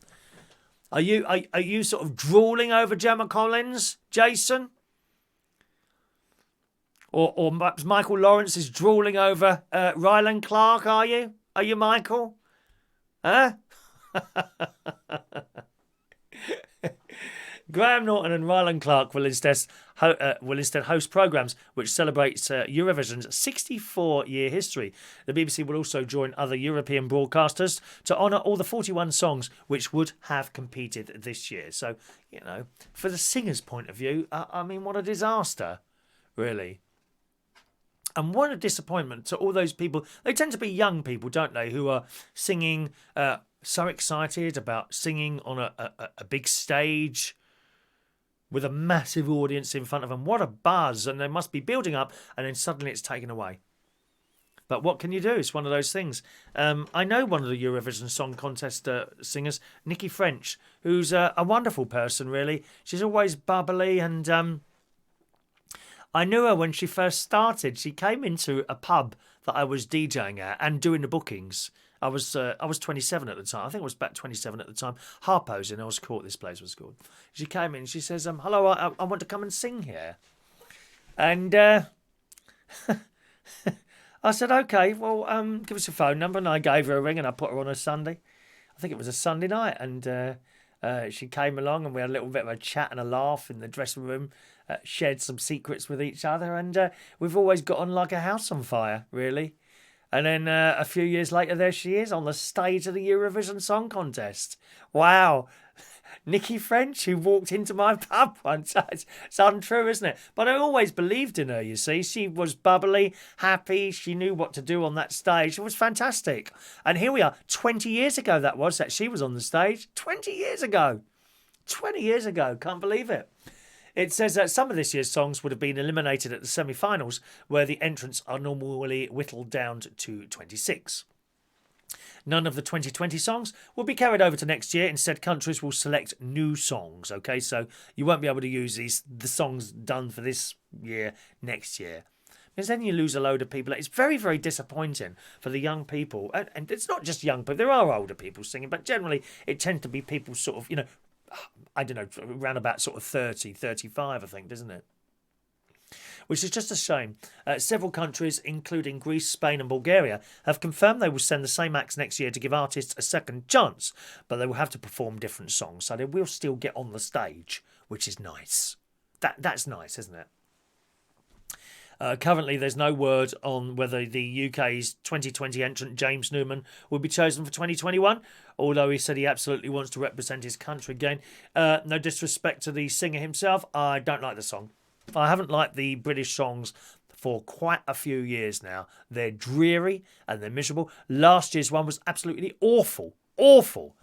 Are you sort of drooling over Gemma Collins, Jason? Or perhaps Michael Lawrence is drooling over Rylan Clark, are you? Are you, Michael? Huh? Graham Norton and Rylan Clark will instead host programmes which celebrates Eurovision's 64-year history. The BBC will also join other European broadcasters to honour all the 41 songs which would have competed this year. So, you know, for the singer's point of view, I mean, what a disaster, really. And what a disappointment to all those people. They tend to be young people, don't they, who are singing, so excited about singing on a big stage with a massive audience in front of them. What a buzz. And they must be building up, and then suddenly it's taken away. But what can you do? It's one of those things. I know one of the Eurovision Song Contest singers, Nikki French, who's a wonderful person, really. She's always bubbly, and I knew her when she first started. She came into a pub that I was DJing at and doing the bookings. I was 27 at the time. I think I was about 27 at the time. Harpo's in Earls Court, this place was called. She came in and she says, hello, I want to come and sing here. And I said, okay, well, give us your phone number. And I gave her a ring and I put her on a Sunday. I think it was a Sunday night. And she came along and we had a little bit of a chat and a laugh in the dressing room, shared some secrets with each other. And we've always got on like a house on fire, really. And then a few years later, there she is on the stage of the Eurovision Song Contest. Wow. Nikki French, who walked into my pub once. It's untrue, isn't it? But I always believed in her, you see. She was bubbly, happy. She knew what to do on that stage. It was fantastic. And here we are. 20 years ago that she was on the stage. 20 years ago. 20 years ago. Can't believe it. It says that some of this year's songs would have been eliminated at the semi-finals, where the entrants are normally whittled down to 26. None of the 2020 songs will be carried over to next year. Instead, countries will select new songs. Okay, so you won't be able to use the songs done for this year next year. Because then you lose a load of people. It's very, very disappointing for the young people. And it's not just young people. There are older people singing, but generally it tends to be people sort of, I don't know, around about sort of 30, 35, I think, doesn't it? Which is just a shame. Several countries, including Greece, Spain and Bulgaria, have confirmed they will send the same acts next year to give artists a second chance, but they will have to perform different songs, so they will still get on the stage, which is nice. That's nice, isn't it? Currently, there's no word on whether the UK's 2020 entrant James Newman will be chosen for 2021, although he said he absolutely wants to represent his country again. No disrespect to the singer himself, I don't like the song. I haven't liked the British songs for quite a few years now. They're dreary and they're miserable. Last year's one was absolutely awful. Awful.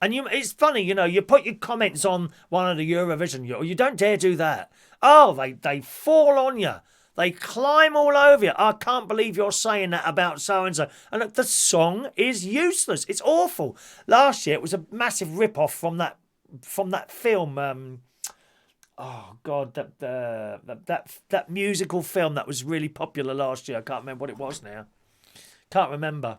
And it's funny, you put your comments on one of the Eurovision, you don't dare do that. Oh, they fall on you. They climb all over you. I can't believe you're saying that about so-and-so. And look, the song is useless. It's awful. Last year, it was a massive rip-off from that film. Oh God, that musical film that was really popular last year. I can't remember what it was now. Can't remember.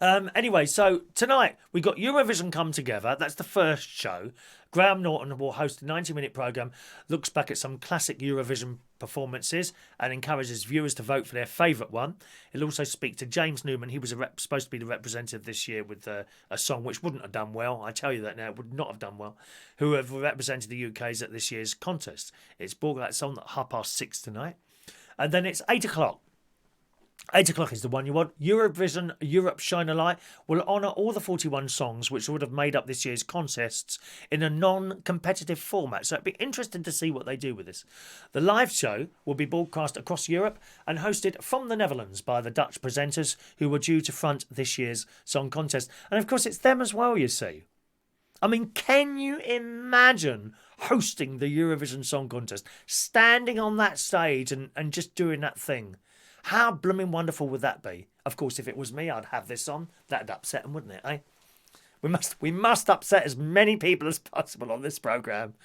Anyway, so tonight we got Eurovision Come Together. That's the first show. Graham Norton will host a 90-minute programme, looks back at some classic Eurovision performances and encourages viewers to vote for their favourite one. He'll also speak to James Newman. He was supposed to be the representative this year with a song which wouldn't have done well. I tell you that now, it would not have done well. Who have represented the UK's at this year's contest. It's broadcast on at 6:30 tonight. And then it's 8 o'clock. 8 o'clock is the one you want. Eurovision Europe Shine a Light will honour all the 41 songs which would have made up this year's contests in a non-competitive format. So it'd be interesting to see what they do with this. The live show will be broadcast across Europe and hosted from the Netherlands by the Dutch presenters who were due to front this year's song contest. And of course it's them as well, you see. I mean, can you imagine hosting the Eurovision Song Contest, standing on that stage and just doing that thing? How blooming wonderful would that be? Of course, if it was me, I'd have this on. That'd upset them, wouldn't it, eh? We must upset as many people as possible on this programme.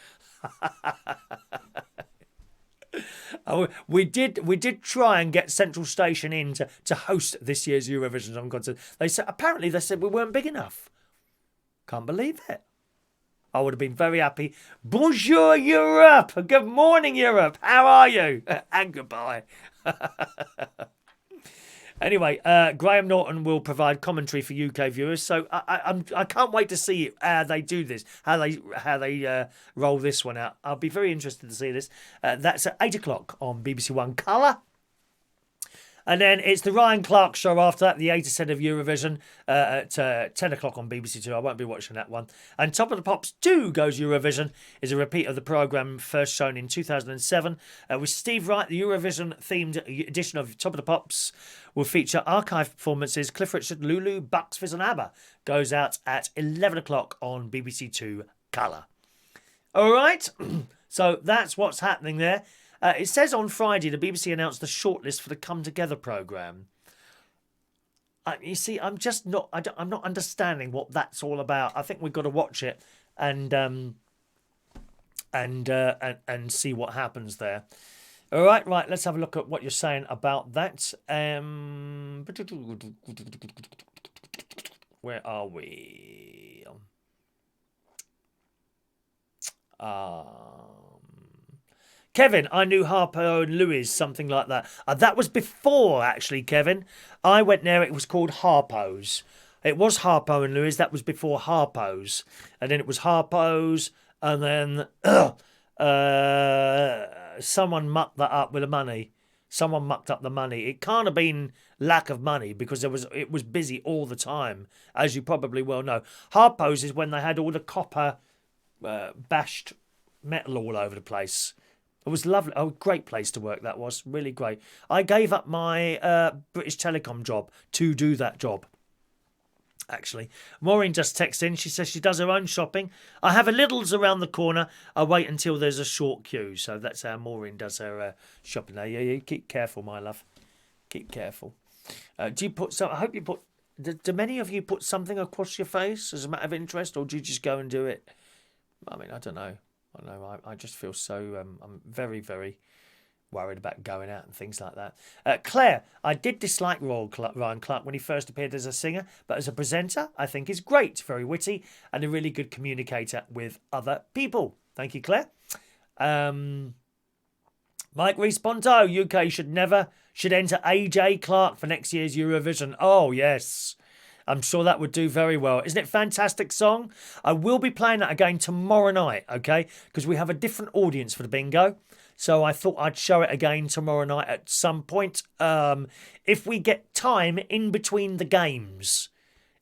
We did try and get Central Station in to host this year's Eurovision Song Contest. They said we weren't big enough. Can't believe it. I would have been very happy. Bonjour, Europe. Good morning, Europe. How are you? And goodbye. Anyway, Graham Norton will provide commentary for UK viewers. So I can't wait to see how they do this, how they roll this one out. I'll be very interested to see this. That's at 8 o'clock on BBC One Colour. And then it's the Ryan Clark show after that, the 80% of Eurovision, at 10 o'clock on BBC Two. I won't be watching that one. And Top of the Pops 2 Goes Eurovision is a repeat of the programme first shown in 2007. With Steve Wright, the Eurovision-themed edition of Top of the Pops will feature archive performances. Cliff Richard, Lulu, Bucks, Fizz and ABBA goes out at 11 o'clock on BBC Two Colour. All right, so that's what's happening there. It says on Friday the BBC announced the shortlist for the Come Together programme. You see, I'm not understanding what that's all about. I think we've got to watch it and see what happens there. All right, let's have a look at what you're saying about that. Where are we? Kevin, I knew Harpo and Lewis, something like that. That was before, actually, Kevin. I went there, it was called Harpo's. It was Harpo and Lewis, that was before Harpo's. And then it was Harpo's, and then someone mucked that up with the money. Someone mucked up the money. It can't have been lack of money because it was busy all the time, as you probably well know. Harpo's is when they had all the copper bashed metal all over the place. It was lovely. Oh, great place to work that was. Really great. I gave up my British Telecom job to do that job, actually. Maureen just texted in. She says she does her own shopping. I have a Lidl's around the corner. I wait until there's a short queue. So that's how Maureen does her shopping. Now, yeah, keep careful, my love. Keep careful. Do you put some? I hope you put. Do many of you put something across your face as a matter of interest, or do you just go and do it? I mean, I don't know. I just feel so. I'm very, very worried about going out and things like that. Claire, I did dislike Ryan Clark when he first appeared as a singer, but as a presenter, I think he's great, very witty, and a really good communicator with other people. Thank you, Claire. Mike Rees-Ponto, UK should enter AJ Clark for next year's Eurovision. Oh, yes. I'm sure that would do very well. Isn't it a fantastic song? I will be playing that again tomorrow night, okay? Because we have a different audience for the bingo. So I thought I'd show it again tomorrow night at some point. If we get time in between the games.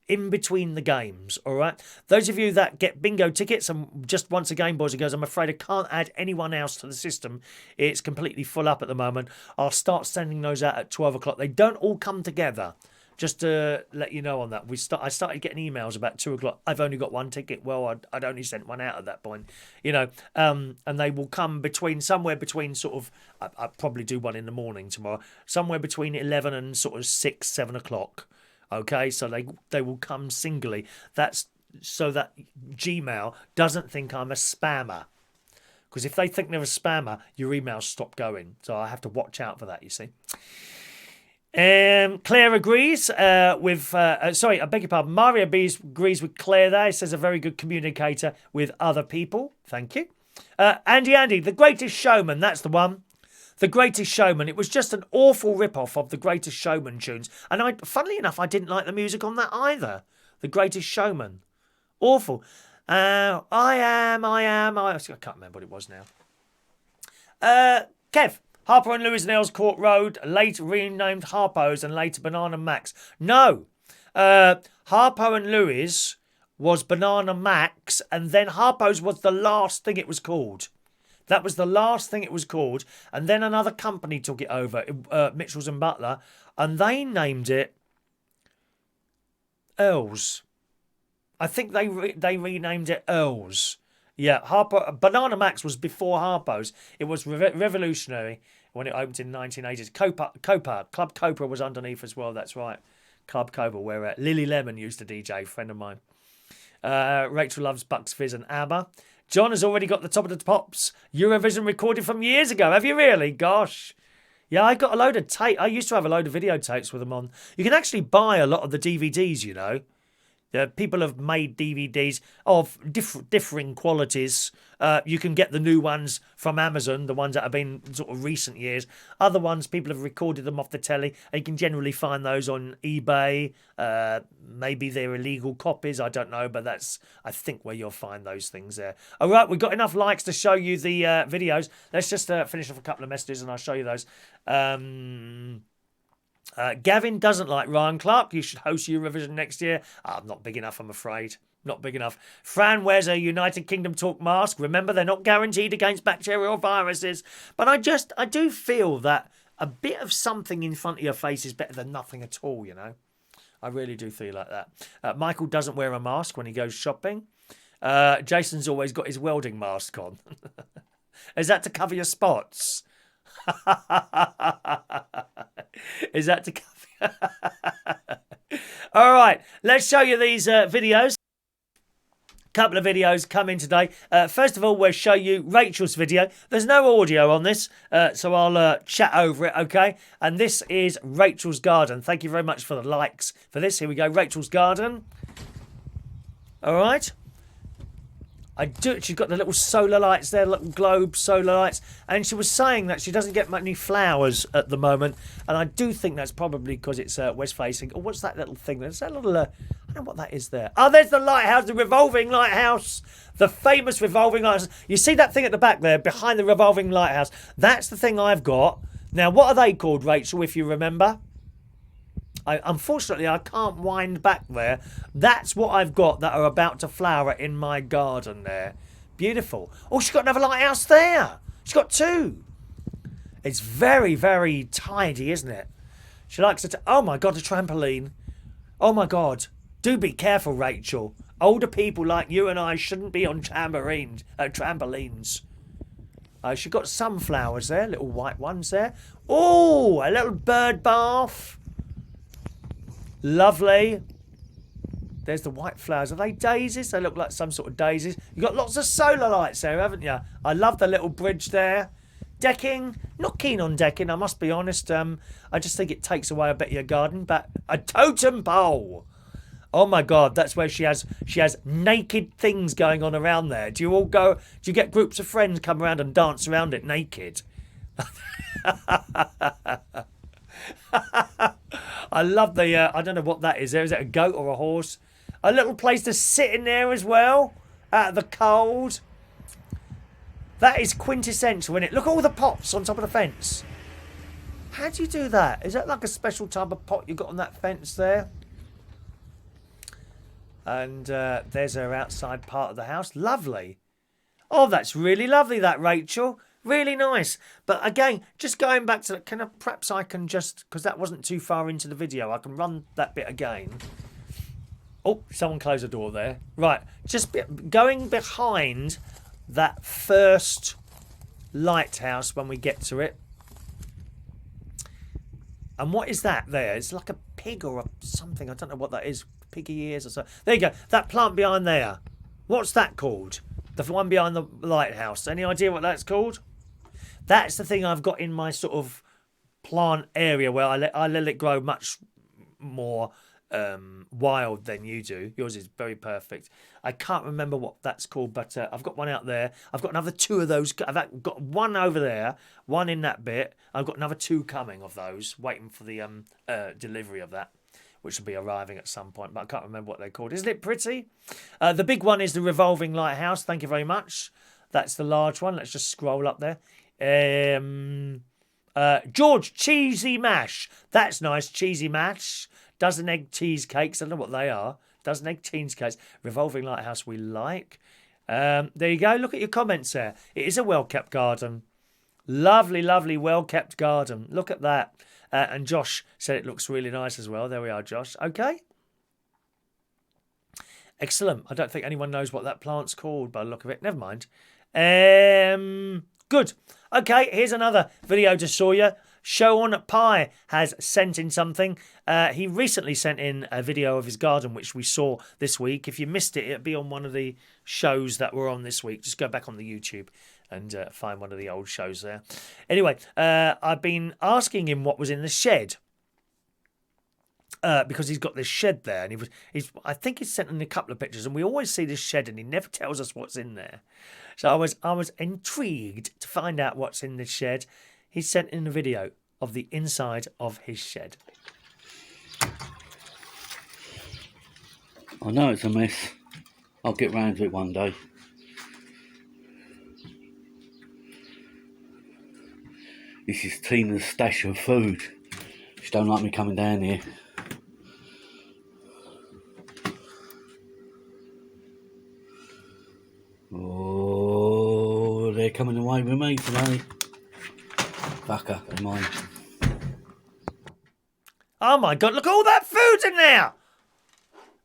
In between the games, all right? Those of you that get bingo tickets, and just once again, boys and girls, I'm afraid I can't add anyone else to the system. It's completely full up at the moment. I'll start sending those out at 12 o'clock. They don't all come together. just to let you know on that. I started getting emails about 2 o'clock. I've only got one ticket. Well, I'd only sent one out at that point, you know. And they will come somewhere between sort of. I'll probably do one in the morning tomorrow. Somewhere between 11 and sort of 6, 7 o'clock. Okay, so they will come singly. That's so that Gmail doesn't think I'm a spammer. Because if they think they're a spammer, your emails stop going. So I have to watch out for that, you see. Claire agrees with... sorry, I beg your pardon. Maria agrees with Claire there. It says a very good communicator with other people. Thank you. Andy, The Greatest Showman. That's the one. The Greatest Showman. It was just an awful rip-off of The Greatest Showman tunes. And funnily enough, I didn't like the music on that either. The Greatest Showman. Awful. I can't remember what it was now. Kev. Harpo and Lewis Nails Court Road, later renamed Harpo's and later Banana Max. No. Harpo and Lewis was Banana Max, and then Harpo's was the last thing it was called. That was the last thing it was called. And then another company took it over, Mitchells and Butler, and they named it Earls. I think they renamed it Earls. Yeah, Banana Max was before Harpo's. It was revolutionary when it opened in the 1980s. Club Cobra was underneath as well, that's right. Club Cobra, where Lily Lemon used to DJ, a friend of mine. Rachel loves Bucks Fizz and ABBA. John has already got the top of the pops. Eurovision recorded from years ago. Have you really? Gosh. Yeah, I got a load of tape. I used to have a load of videotapes with them on. You can actually buy a lot of the DVDs, you know. People have made DVDs of differing qualities. You can get the new ones from Amazon, the ones that have been sort of recent years. Other ones, people have recorded them off the telly. And you can generally find those on eBay. Maybe they're illegal copies, I don't know. But that's, I think, where you'll find those things there. All right, we've got enough likes to show you the videos. Let's just finish off a couple of messages and I'll show you those. Gavin doesn't like Ryan Clark. You should host Eurovision next year. I'm not big enough, I'm afraid. Not big enough. Fran wears a United Kingdom talk mask. Remember, they're not guaranteed against bacterial viruses. But I do feel that a bit of something in front of your face is better than nothing at all, you know. I really do feel like that. Michael doesn't wear a mask when he goes shopping. Jason's always got his welding mask on. Is that to cover your spots? Is that to cover? All right, let's show you these videos. Couple of videos come in today. First of all, we'll show you Rachel's video. There's no audio on this, so I'll chat over it, okay? And this is Rachel's garden. Thank you very much for the likes for this. Here we go, Rachel's garden. All right. She's got the little solar lights there, little globe solar lights. And she was saying that she doesn't get many flowers at the moment. And I do think that's probably because it's west facing. Oh, what's that little thing? There's that little, I don't know what that is there. Oh, there's the lighthouse, the revolving lighthouse. The famous revolving lighthouse. You see that thing at the back there, behind the revolving lighthouse? That's the thing I've got. Now, what are they called, Rachel, if you remember? Unfortunately, I can't wind back there. That's what I've got that are about to flower in my garden there. Beautiful. Oh, she's got another lighthouse there. She's got two. It's very, very tidy, isn't it? She likes it. Oh, my God, a trampoline. Oh, my God. Do be careful, Rachel. Older people like you and I shouldn't be on trampolines. She's got sunflowers there, little white ones there. Oh, a little bird bath. Lovely. There's the white flowers. Are they daisies? They look like some sort of daisies. You've got lots of solar lights there, haven't you? I love the little bridge there. Decking. Not keen on decking, I must be honest. I just think it takes away a bit of your garden. But a totem pole. Oh my God, that's where she has naked things going on around there. Do you get groups of friends come around and dance around it naked? I love the, I don't know what that is there. Is it a goat or a horse? A little place to sit in there as well, out of the cold. That is quintessential, isn't it? Look at all the pots on top of the fence. How do you do that? Is that like a special type of pot you got on that fence there? And there's her outside part of the house. Lovely. Oh, that's really lovely, that, Rachel. Really nice. But again, just going back to that, perhaps I can just, because that wasn't too far into the video, I can run that bit again. Oh, someone closed the door there. Right, just going behind that first lighthouse when we get to it. And what is that there? It's like a pig or something. I don't know what that is. Piggy ears or so. There you go. That plant behind there. What's that called? The one behind the lighthouse. Any idea what that's called? That's the thing I've got in my sort of plant area where I let it grow much more wild than you do. Yours is very perfect. I can't remember what that's called, but I've got one out there. I've got another 2 of those. I've got one over there, one in that bit. I've got another 2 coming of those, waiting for the delivery of that, which will be arriving at some point, but I can't remember what they're called. Isn't it pretty? The big one is the revolving lighthouse. Thank you very much. That's the large one. Let's just scroll up there. George, cheesy mash. That's nice, cheesy mash. Dozen egg cheesecakes. I don't know what they are. Dozen egg cheesecakes. Revolving lighthouse we like. There you go. Look at your comments there. It is a well-kept garden. Lovely, lovely, well-kept garden. Look at that. And Josh said it looks really nice as well. There we are, Josh. Okay. Excellent. I don't think anyone knows what that plant's called by the look of it. Never mind. Good. Okay, here's another video to show you. Sean Pye has sent in something. He recently sent in a video of his garden, which we saw this week. If you missed it, it'll be on one of the shows that were on this week. Just go back on the YouTube and find one of the old shows there. Anyway, I've been asking him what was in the shed. Because he's got this shed there, and I think he's sent in a couple of pictures, and we always see this shed, and he never tells us what's in there. So I was intrigued to find out what's in this shed. He sent in a video of the inside of his shed. I know it's a mess. I'll get round to it one day. This is Tina's stash of food. She don't like me coming down here. Oh, they're coming away with me today. Fucker, they're mine. Oh my God, look at all that food in there!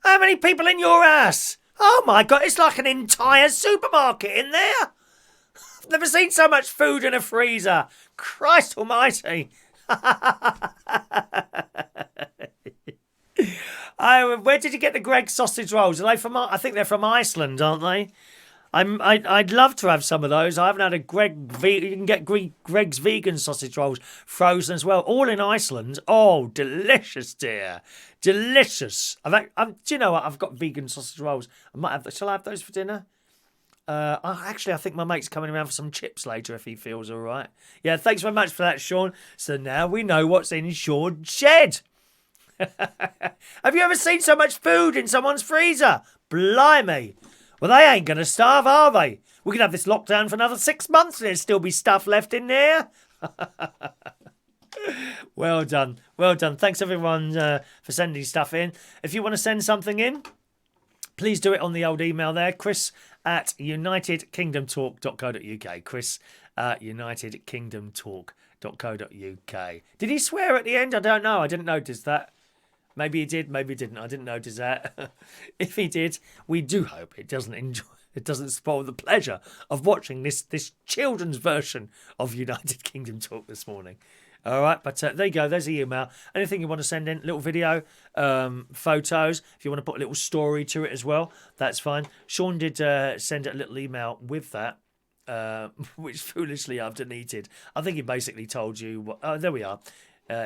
How many people in your house? Oh my God, it's like an entire supermarket in there! I've never seen so much food in a freezer. Christ almighty! Where did you get the Greggs sausage rolls? Are they from? I think they're from Iceland, aren't they? I'd love to have some of those. I haven't had a you can get Greggs vegan sausage rolls frozen as well, all in Iceland. Oh, delicious, dear, delicious. Do you know what? I've got vegan sausage rolls. I might have. Shall I have those for dinner? I think my mate's coming around for some chips later if he feels all right. Yeah, thanks very much for that, Sean. So now we know what's in Sean's shed. Have you ever seen so much food in someone's freezer? Blimey. Well, they ain't going to starve, are they? We could have this lockdown for another 6 months and there'd still be stuff left in there. Well done. Well done. Thanks, everyone, for sending stuff in. If you want to send something in, please do it on the old email there, chris@unitedkingdomtalk.co.uk. chris@unitedkingdomtalk.co.uk. Did he swear at the end? I don't know. I didn't notice that. Maybe he did, maybe he didn't. I didn't notice that. If he did, we do hope it doesn't spoil the pleasure of watching this children's version of United Kingdom Talk this morning. All right, but there you go. There's the email. Anything you want to send in, little video, photos. If you want to put a little story to it as well, that's fine. Sean did send a little email with that, which foolishly I've deleted. I think he basically told you. Oh, there we are.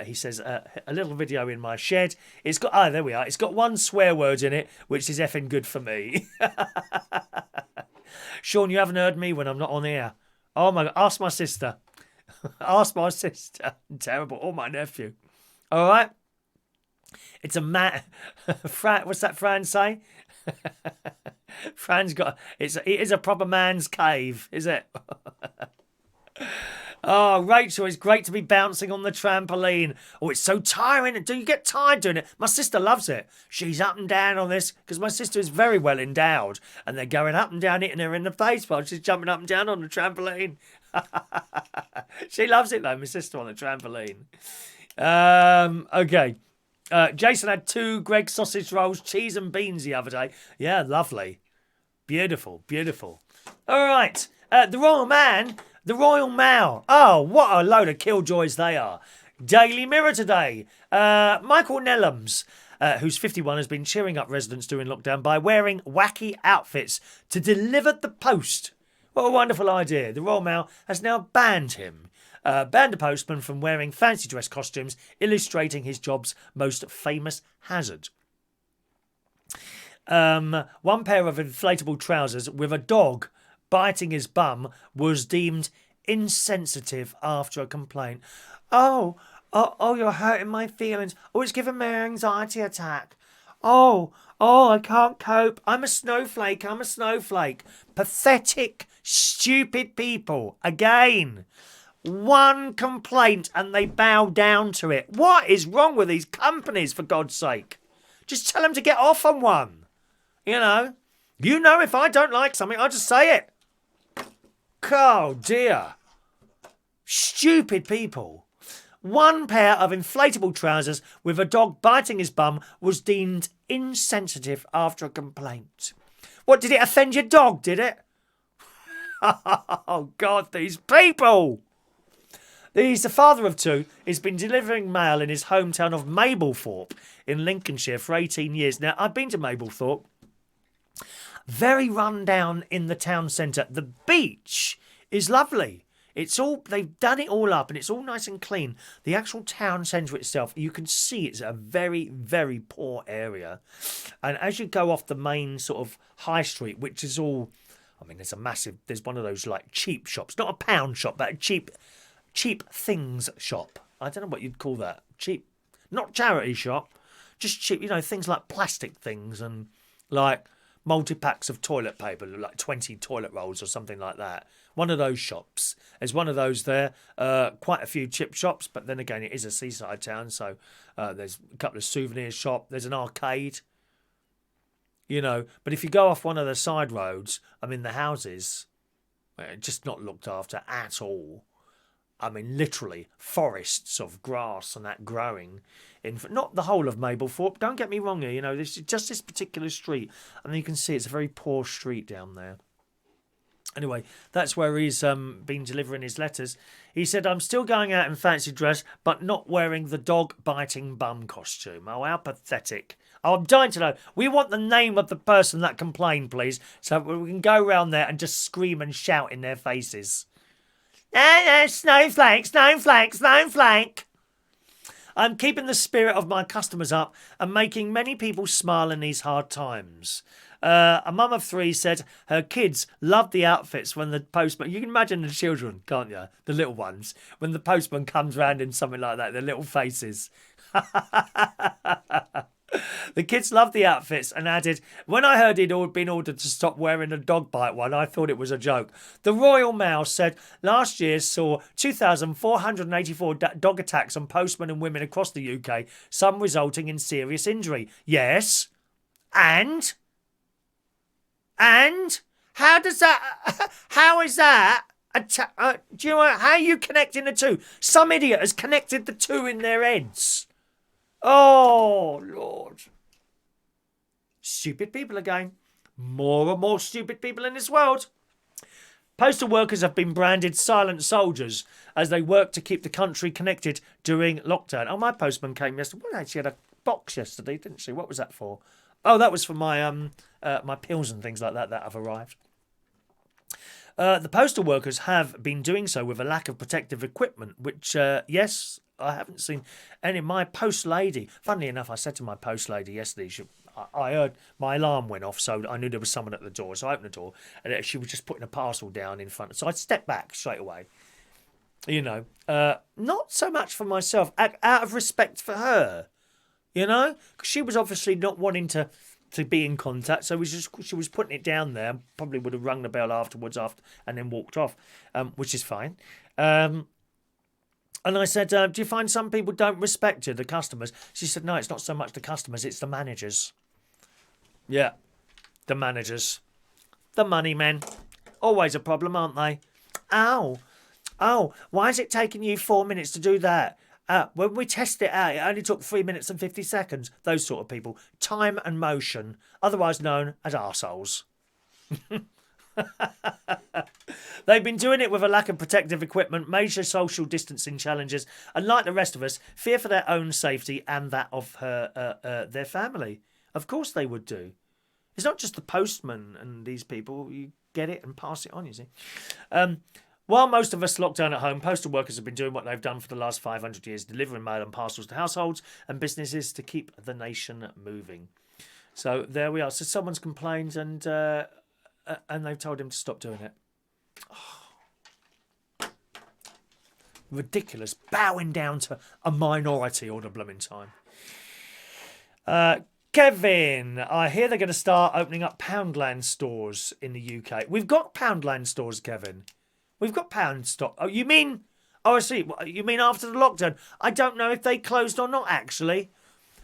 He says, a little video in my shed. It's got, there we are. It's got one swear word in it, which is effing good for me. Sean, you haven't heard me when I'm not on air. Oh my God, ask my sister. Ask my sister. Terrible. Or my nephew. All right. It's a man. What's that Fran say? Fran's got, it is a proper man's cave, is it? Oh, Rachel, it's great to be bouncing on the trampoline. Oh, it's so tiring. Do you get tired doing it? My sister loves it. She's up and down on this because my sister is very well endowed and they're going up and down, hitting her in the face while she's jumping up and down on the trampoline. She loves it though, my sister on the trampoline. Okay. Jason had 2 Greggs sausage rolls, cheese and beans the other day. Yeah, lovely. Beautiful, beautiful. All right. The Royal Man, the Royal Mail. Oh, what a load of killjoys they are. Daily Mirror today. Michael Nellums, who's 51, has been cheering up residents during lockdown by wearing wacky outfits to deliver the post. What a wonderful idea. The Royal Mail has now banned him. Banned a postman from wearing fancy dress costumes, illustrating his job's most famous hazard. One pair of inflatable trousers with a dog biting his bum was deemed insensitive after a complaint. Oh, you're hurting my feelings. Oh, it's giving me an anxiety attack. Oh, I can't cope. I'm a snowflake. Pathetic, stupid people. Again. One complaint and they bow down to it. What is wrong with these companies, for God's sake? Just tell them to get off on one. You know if I don't like something, I'll just say it. Oh, dear. Stupid people. One pair of inflatable trousers with a dog biting his bum was deemed insensitive after a complaint. What, did it offend your dog, did it? Oh, God, these people. He's the father of 2. He's been delivering mail in his hometown of Mablethorpe in Lincolnshire for 18 years. Now, I've been to Mablethorpe. Very run down in the town centre. The beach is lovely. They've done it all up and it's all nice and clean. The actual town centre itself, you can see it's a very, very poor area. And as you go off the main sort of high street, which is all, there's one of those like cheap shops, not a pound shop, but a cheap things shop. I don't know what you'd call that. Cheap, not charity shop, just cheap, things like plastic things and like multi-packs of toilet paper, like 20 toilet rolls or something like that. One of those shops. There's one of those there. Quite a few chip shops, but then again, it is a seaside town, so there's a couple of souvenir shops. There's an arcade, But if you go off one of the side roads, the houses, just not looked after at all. Literally forests of grass and that growing in not the whole of Mablethorpe. Don't get me wrong here. This is just this particular street, and you can see it's a very poor street down there. Anyway, that's where he's been delivering his letters. He said, "I'm still going out in fancy dress, but not wearing the dog-biting bum costume." Oh, how pathetic. Oh, I'm dying to know. We want the name of the person that complained, please, so we can go round there and just scream and shout in their faces. Snowflake. I'm keeping the spirit of my customers up and making many people smile in these hard times. A mum of 3 said her kids loved the outfits when the postman... You can imagine the children, can't you? The little ones. When the postman comes round in something like that, their little faces. The kids loved the outfits and added, "When I heard he'd been ordered to stop wearing a dog bite one, I thought it was a joke." The Royal Mail said last year saw 2,484 dog attacks on postmen and women across the UK, some resulting in serious injury. Yes. And? How does that... How is that... do you know how are you connecting the two? Some idiot has connected the two in their heads. Oh, Lord. Stupid people again. More and more stupid people in this world. Postal workers have been branded silent soldiers as they work to keep the country connected during lockdown. Oh, my postman came yesterday. Well, she had a box yesterday, didn't she? What was that for? Oh, that was for my my pills and things like that have arrived. The postal workers have been doing so with a lack of protective equipment, which, yes, I haven't seen any. My post lady, funnily enough, I said to my post lady yesterday, I heard my alarm went off, so I knew there was someone at the door. So I opened the door, and she was just putting a parcel down in front. So I stepped back straight away. Not so much for myself, out of respect for her, because she was obviously not wanting to be in contact, so she was putting it down there. Probably would have rung the bell afterwards, and then walked off, which is fine. And I said, "Do you find some people don't respect you, the customers?" She said, "No, it's not so much the customers, it's the managers." Yeah, the managers, the money men, always a problem, aren't they? Ow! Oh, why is it taking you 4 minutes to do that? When we test it out, it only took 3 minutes and 50 seconds. Those sort of people. Time and motion, otherwise known as arseholes. They've been doing it with a lack of protective equipment, major social distancing challenges, and like the rest of us, fear for their own safety and that of their family. Of course they would do. It's not just the postman and these people. You get it and pass it on, you see. While most of us locked down at home, postal workers have been doing what they've done for the last 500 years, delivering mail and parcels to households and businesses to keep the nation moving. So there we are. So someone's complained and they've told him to stop doing it. Oh. Ridiculous. Bowing down to a minority all the blooming time. Kevin, I hear they're going to start opening up Poundland stores in the UK. We've got Poundland stores, Kevin. We've got pound stock. Oh, you mean... Oh, I see. You mean after the lockdown? I don't know if they closed or not, actually.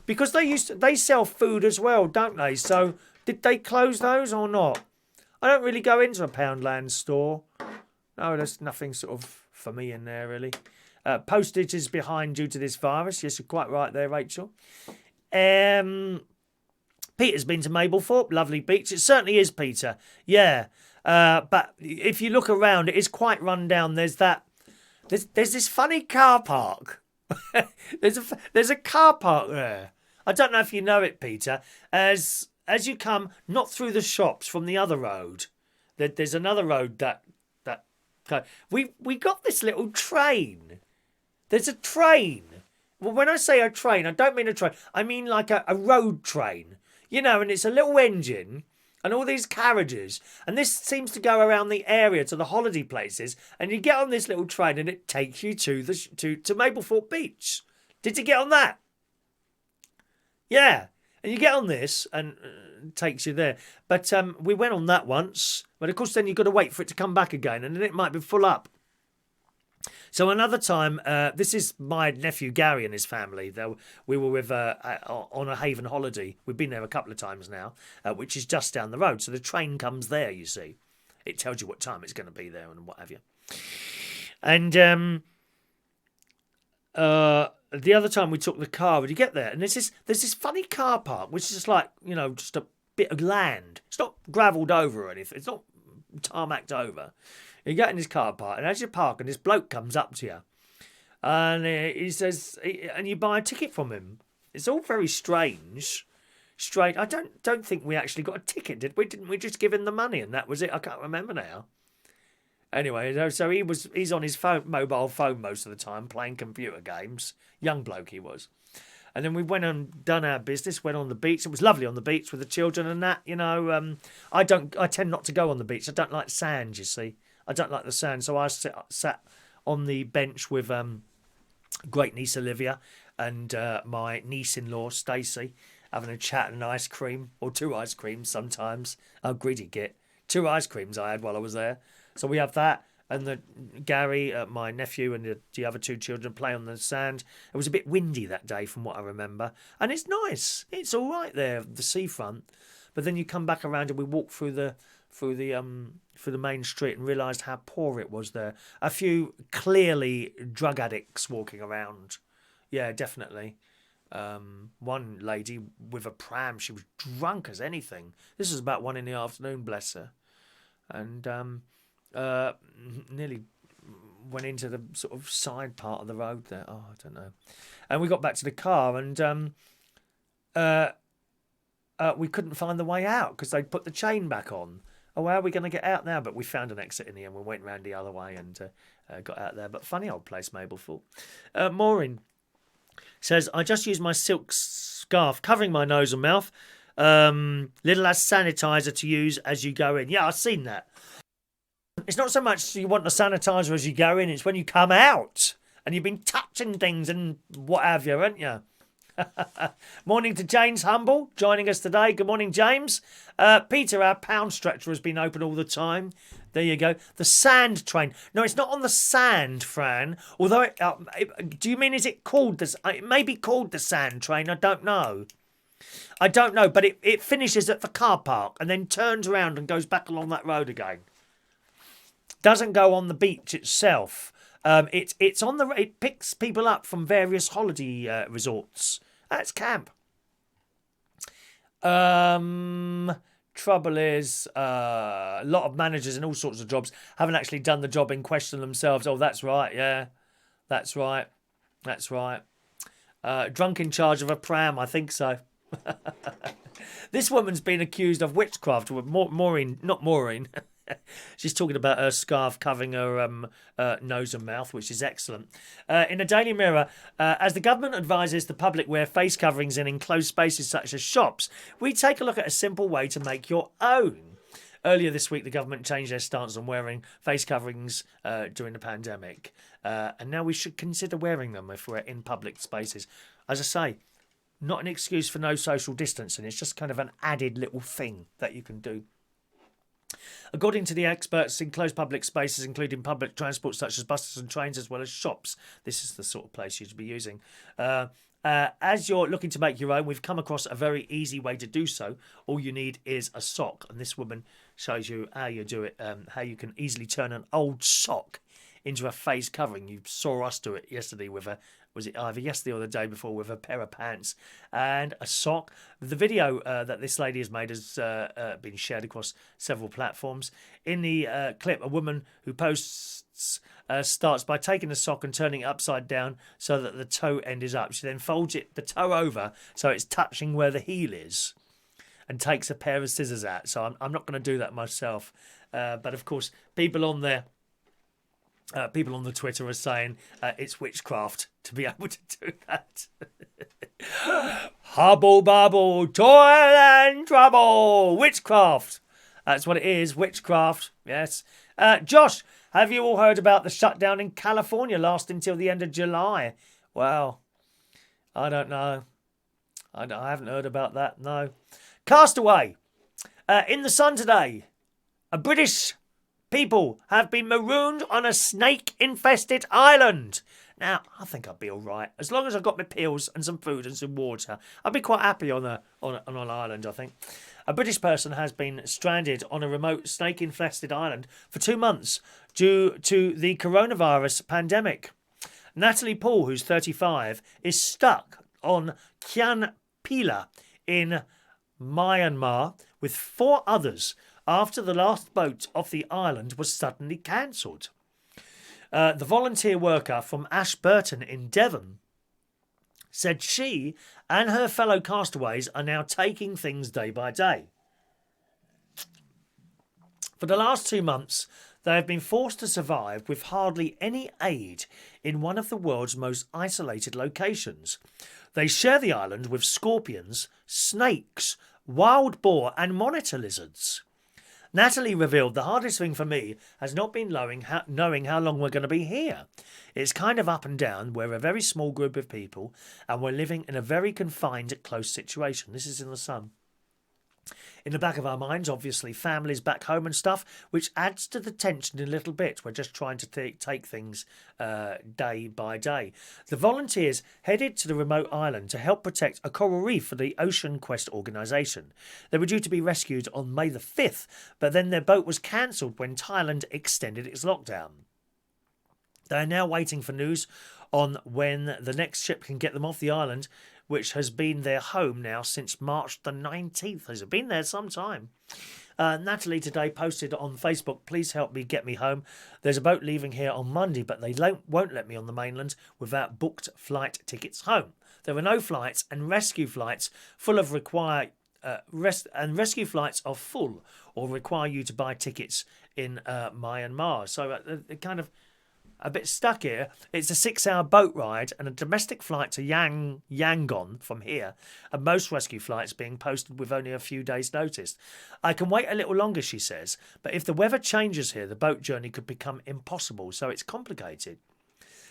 Because they sell food as well, don't they? So, did they close those or not? I don't really go into a Poundland store. No, there's nothing sort of for me in there, really. Postage is behind due to this virus. Yes, you're quite right there, Rachel. Peter's been to Mablethorpe. Lovely beach. It certainly is, Peter. Yeah. But if you look around, it is quite run down. There's this funny car park. there's a car park there. I don't know if you know it, Peter. As you come, not through the shops, from the other road. There's another road that we got this little train. There's a train. Well, when I say a train, I don't mean a train. I mean like a road train. You know, and it's a little engine. And all these carriages. And this seems to go around the area to the holiday places. And you get on this little train and it takes you to Mablethorpe Beach. Did you get on that? Yeah. And you get on this and it takes you there. But we went on that once. But of course then you've got to wait for it to come back again. And then it might be full up. So another time, this is my nephew Gary and his family. We were with on a Haven holiday. We've been there a couple of times now, which is just down the road. So the train comes there, you see. It tells you what time it's going to be there and what have you. And the other time we took the car, when you get there, and there's this funny car park, which is just like, you know, just a bit of land. It's not gravelled over or anything. It's not tarmacked over. You get in this car park, and as you park, and this bloke comes up to you, and he says, and you buy a ticket from him. It's all very strange. I don't think we actually got a ticket, did we? Didn't we just give him the money and that was it? I can't remember now. Anyway, so he's on his mobile phone most of the time playing computer games. Young bloke he was. And then we went and done our business, went on the beach. It was lovely on the beach with the children and that, you know. I tend not to go on the beach. I don't like sand, you see. I don't like the sand, so I sat on the bench with great niece Olivia and my niece-in-law Stacey, having a chat and an ice cream, or 2 ice creams sometimes. How greedy git. 2 ice creams I had while I was there. So we have that, and Gary, my nephew, and the other 2 children play on the sand. It was a bit windy that day from what I remember, and it's nice. It's all right there, the seafront. But then you come back around and we walk through the main street and realised how poor it was there. A few clearly drug addicts walking around. Yeah, definitely. One lady with a pram, she was drunk as anything. This was about 1 PM, bless her. And nearly went into the sort of side part of the road there. Oh, I don't know. And we got back to the car and we couldn't find the way out because they'd put the chain back on. Oh, how are we going to get out now? But we found an exit in the end. We went round the other way and got out there. But funny old place, Mablethorpe. Maureen says, I just used my silk scarf covering my nose and mouth. Little as sanitizer to use as you go in. Yeah, I've seen that. It's not so much you want the sanitizer as you go in. It's when you come out and you've been touching things and what have you, haven't you? Morning to James Humble joining us today. Good morning, James. Peter, our pound stretcher has been open all the time. There you go. The sand train. No, it's not on the sand, Fran. Although, do you mean is it called this? It may be called the sand train. I don't know. But it finishes at the car park and then turns around and goes back along that road again. Doesn't go on the beach itself. It's on the. It picks people up from various holiday resorts. That's camp. Trouble is, a lot of managers in all sorts of jobs haven't actually done the job in question themselves. Oh, that's right. Yeah, that's right. That's right. Drunk in charge of a pram. I think so. This woman's been accused of witchcraft with Maureen, not Maureen. She's talking about her scarf covering her nose and mouth, which is excellent. In the Daily Mirror, as the government advises the public wear face coverings in enclosed spaces such as shops, we take a look at a simple way to make your own. Earlier this week, the government changed their stance on wearing face coverings during the pandemic. And now we should consider wearing them if we're in public spaces. As I say, not an excuse for no social distancing. It's just kind of an added little thing that you can do. According to the experts, enclosed public spaces, including public transport such as buses and trains, as well as shops. This is the sort of place you should be using. As you're looking to make your own, we've come across a very easy way to do so. All you need is a sock. And this woman shows you how you do it, how you can easily turn an old sock into a face covering. You saw us do it yesterday with was it either yesterday or the day before, with a pair of pants and a sock. The video that this lady has made has been shared across several platforms. In the clip, a woman who posts starts by taking the sock and turning it upside down so that the toe end is up. She then folds the toe over so it's touching where the heel is, and takes a pair of scissors out. So I'm not going to do that myself. But of course, people on the Twitter are saying it's witchcraft to be able to do that. Hubble bubble, toil and trouble. Witchcraft. That's what it is, witchcraft. Yes. Josh, have you all heard about the shutdown in California lasting until the end of July? Well, I don't know. I haven't heard about that, no. Castaway. In the Sun today, a British people have been marooned on a snake-infested island. Now, I think I'd be all right. As long as I've got my pills and some food and some water, I'd be quite happy on an island, I think. A British person has been stranded on a remote snake-infested island for 2 months due to the coronavirus pandemic. Natalie Paul, who's 35, is stuck on Kian Pila in Myanmar with 4 others after the last boat off the island was suddenly cancelled. The volunteer worker from Ashburton in Devon said she and her fellow castaways are now taking things day by day. For the last 2 months, they have been forced to survive with hardly any aid in one of the world's most isolated locations. They share the island with scorpions, snakes, wild boar and monitor lizards. Natalie revealed the hardest thing for me has not been knowing how long we're going to be here. It's kind of up and down. We're a very small group of people and we're living in a very confined, close situation. This is in the Sun. In the back of our minds, obviously, families back home and stuff, which adds to the tension a little bit. We're just trying to take things day by day. The volunteers headed to the remote island to help protect a coral reef for the Ocean Quest organisation. They were due to be rescued on May the 5th, but then their boat was cancelled when Thailand extended its lockdown. They are now waiting for news on when the next ship can get them off the island, which has been their home now since March the 19th. Has been there some time. Natalie today posted on Facebook, please help me get me home. There's a boat leaving here on Monday, but they won't let me on the mainland without booked flight tickets home. There are no flights, and rescue flights rescue flights are full or require you to buy tickets in Myanmar. So they're kind of a bit stuck here. It's a 6-hour boat ride and a domestic flight to Yangon from here, and most rescue flights being posted with only a few days' notice. I can wait a little longer, she says, but if the weather changes here, the boat journey could become impossible, so it's complicated.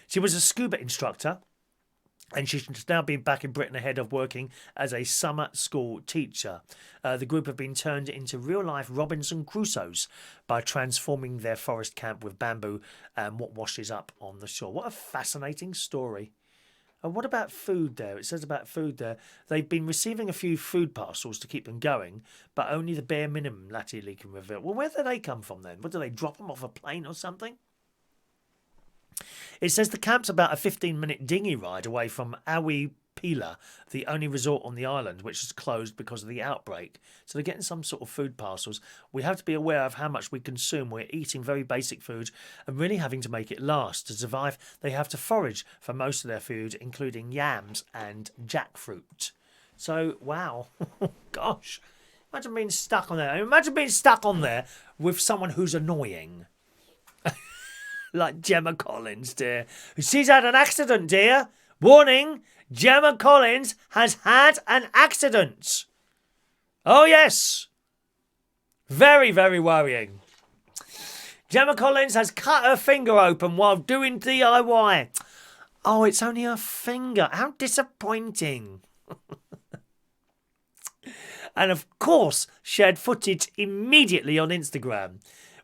She was a scuba instructor, and she's now been back in Britain ahead of working as a summer school teacher. The group have been turned into real-life Robinson Crusoes by transforming their forest camp with bamboo and what washes up on the shore. What a fascinating story. And what about food there? It says about food there. They've been receiving a few food parcels to keep them going, but only the bare minimum, Natalie can reveal. Well, where do they come from then? What, do they drop them off a plane or something? It says the camp's about a 15-minute dinghy ride away from Awi Pila, the only resort on the island, which is closed because of the outbreak. So they're getting some sort of food parcels. We have to be aware of how much we consume. We're eating very basic food and really having to make it last. To survive, they have to forage for most of their food, including yams and jackfruit. So, wow. Gosh. Imagine being stuck on there. Imagine being stuck on there with someone who's annoying. Like Gemma Collins, dear. She's had an accident, dear. Warning, Gemma Collins has had an accident. Oh, yes. Very, very worrying. Gemma Collins has cut her finger open while doing DIY. Oh, it's only her finger. How disappointing. And of course, shared footage immediately on Instagram.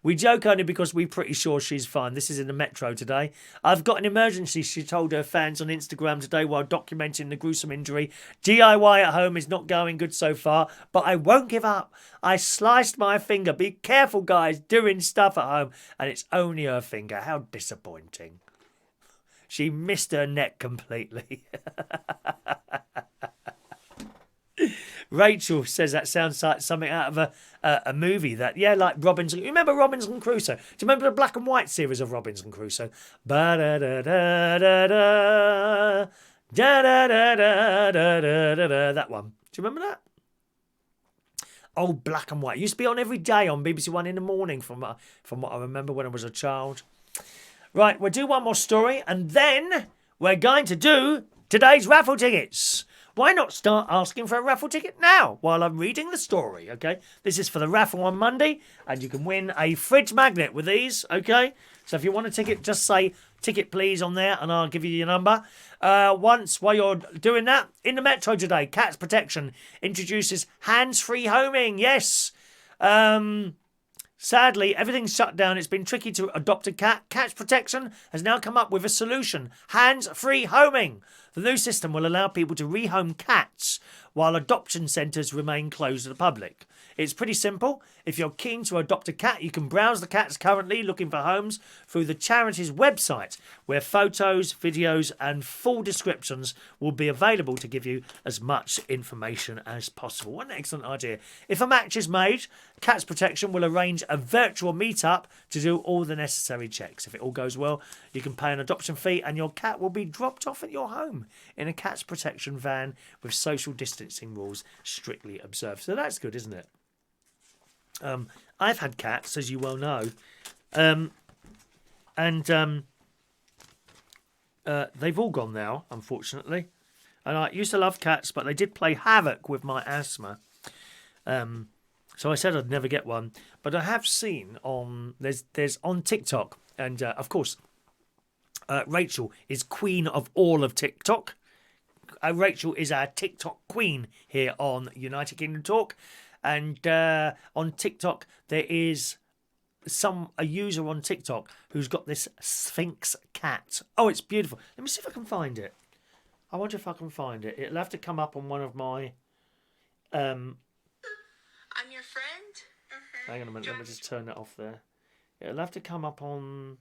We joke only because we're pretty sure she's fine. This is in the Metro today. I've got an emergency, she told her fans on Instagram today while documenting the gruesome injury. DIY at home is not going good so far, but I won't give up. I sliced my finger. Be careful, guys, doing stuff at home. And it's only her finger. How disappointing. She missed her neck completely. Rachel says that sounds like something out of a movie that, yeah, like Robinson. You remember Robinson Crusoe? Do you remember the black and white series of Robinson Crusoe? Ba-da-da-da-da-da, da-da-da-da-da-da-da, that one. Do you remember that? Oh, black and white. It used to be on every day on BBC One in the morning from what I remember when I was a child. Right, we'll do one more story and then we're going to do today's raffle tickets. Why not start asking for a raffle ticket now while I'm reading the story, okay? This is for the raffle on Monday, and you can win a fridge magnet with these, okay? So if you want a ticket, just say ticket please on there, and I'll give you your number. While you're doing that, in the Metro today, Cats Protection introduces hands-free homing. Yes. Sadly, everything's shut down. It's been tricky to adopt a cat. Cats Protection has now come up with a solution. Hands-free homing. The new system will allow people to rehome cats while adoption centres remain closed to the public. It's pretty simple. If you're keen to adopt a cat, you can browse the cats currently looking for homes through the charity's website, where photos, videos and full descriptions will be available to give you as much information as possible. What an excellent idea. If a match is made, Cats Protection will arrange a virtual meet-up to do all the necessary checks. If it all goes well, you can pay an adoption fee and your cat will be dropped off at your home in a Cats Protection van with social distancing rules strictly observed. So that's good, isn't it? I've had cats, as you well know, and they've all gone now, unfortunately. And I used to love cats, but they did play havoc with my asthma. So I said I'd never get one, but I have seen on there's on TikTok, and of course, Rachel is queen of all of TikTok. Rachel is our TikTok queen here on United Kingdom Talk. And on TikTok, there is a user on TikTok who's got this Sphinx cat. Oh, it's beautiful. Let me see if I can find it. I wonder if I can find it. It'll have to come up on one of my... I'm your friend? Hang on a minute. Let me just turn that off there. It'll have to come up on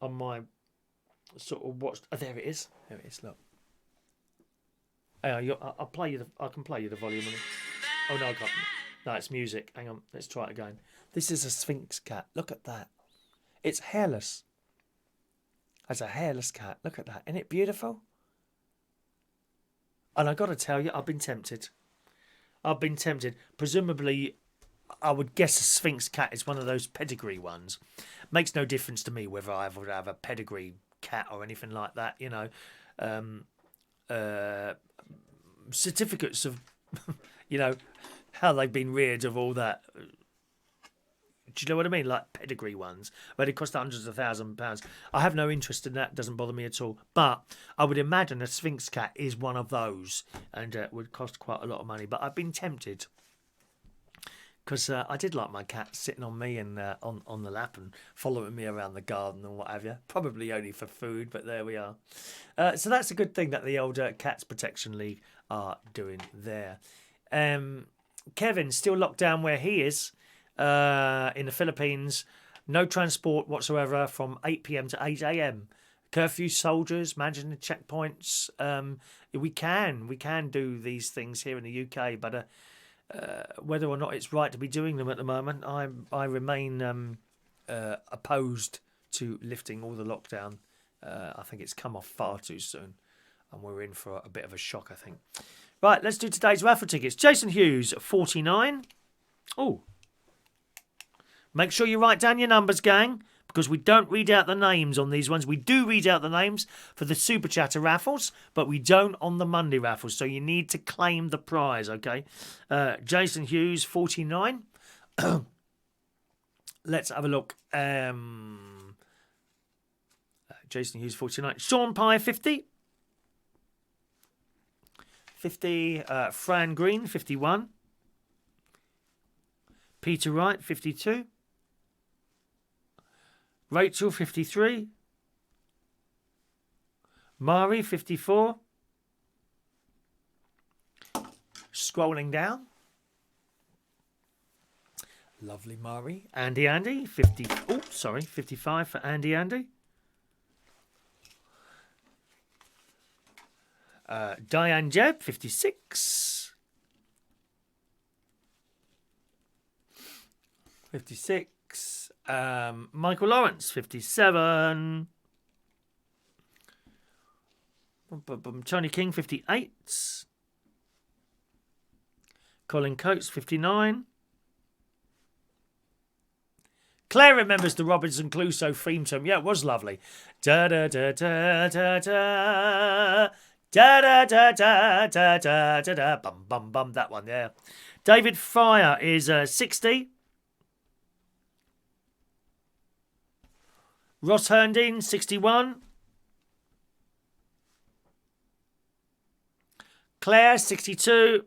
my sort of watch... Oh, there it is. There it is, look. I'll play you. I can play you the volume on it. Oh, no, I can't. No, it's music. Hang on. Let's try it again. This is a Sphinx cat. Look at that. It's hairless. It's a hairless cat. Look at that. Isn't it beautiful? And I got to tell you, I've been tempted. Presumably, I would guess a Sphinx cat is one of those pedigree ones. Makes no difference to me whether I would have a pedigree cat or anything like that, you know. Certificates of... you know, how they've been reared of all that. Do you know what I mean? Like pedigree ones, where they cost hundreds of £1,000s. I have no interest in that. Doesn't bother me at all. But I would imagine a Sphinx cat is one of those, and would cost quite a lot of money. But I've been tempted because I did like my cat sitting on me and on the lap and following me around the garden and what have you. Probably only for food, but there we are. So that's a good thing that the old Cats Protection League are doing there. Kevin still locked down where he is in the Philippines No transport whatsoever from 8 p.m. to 8 a.m. Curfew soldiers, managing the checkpoints. We can do these things here in the UK, but whether or not it's right to be doing them at the moment, I remain opposed to lifting all the lockdown. I think it's come off far too soon, and we're in for a bit of a shock, I think. Right, let's do today's raffle tickets. Jason Hughes, 49. Oh. Make sure you write down your numbers, gang, because we don't read out the names on these ones. We do read out the names for the Super Chatter raffles, but we don't on the Monday raffles, so you need to claim the prize, okay? Jason Hughes, 49. Let's have a look. Jason Hughes, 49. Sean Pye, 50. 50. Fran Green, 51. Peter Wright, 52. Rachel, 53. Mari, 54. Scrolling down. Lovely Mari. Andy, 50. Oh, sorry, 55 for Andy. Diane Jebb, 56. 56. Michael Lawrence, 57. Tony King, 58. Colin Coates, 59. Claire remembers the Robinson Crusoe theme tune. Yeah, it was lovely. Da da da da da da. Da da da da da da da da. Bum bum bum. That one, yeah. David Fryer is 60. Ross Herndine, 61. Claire, 62.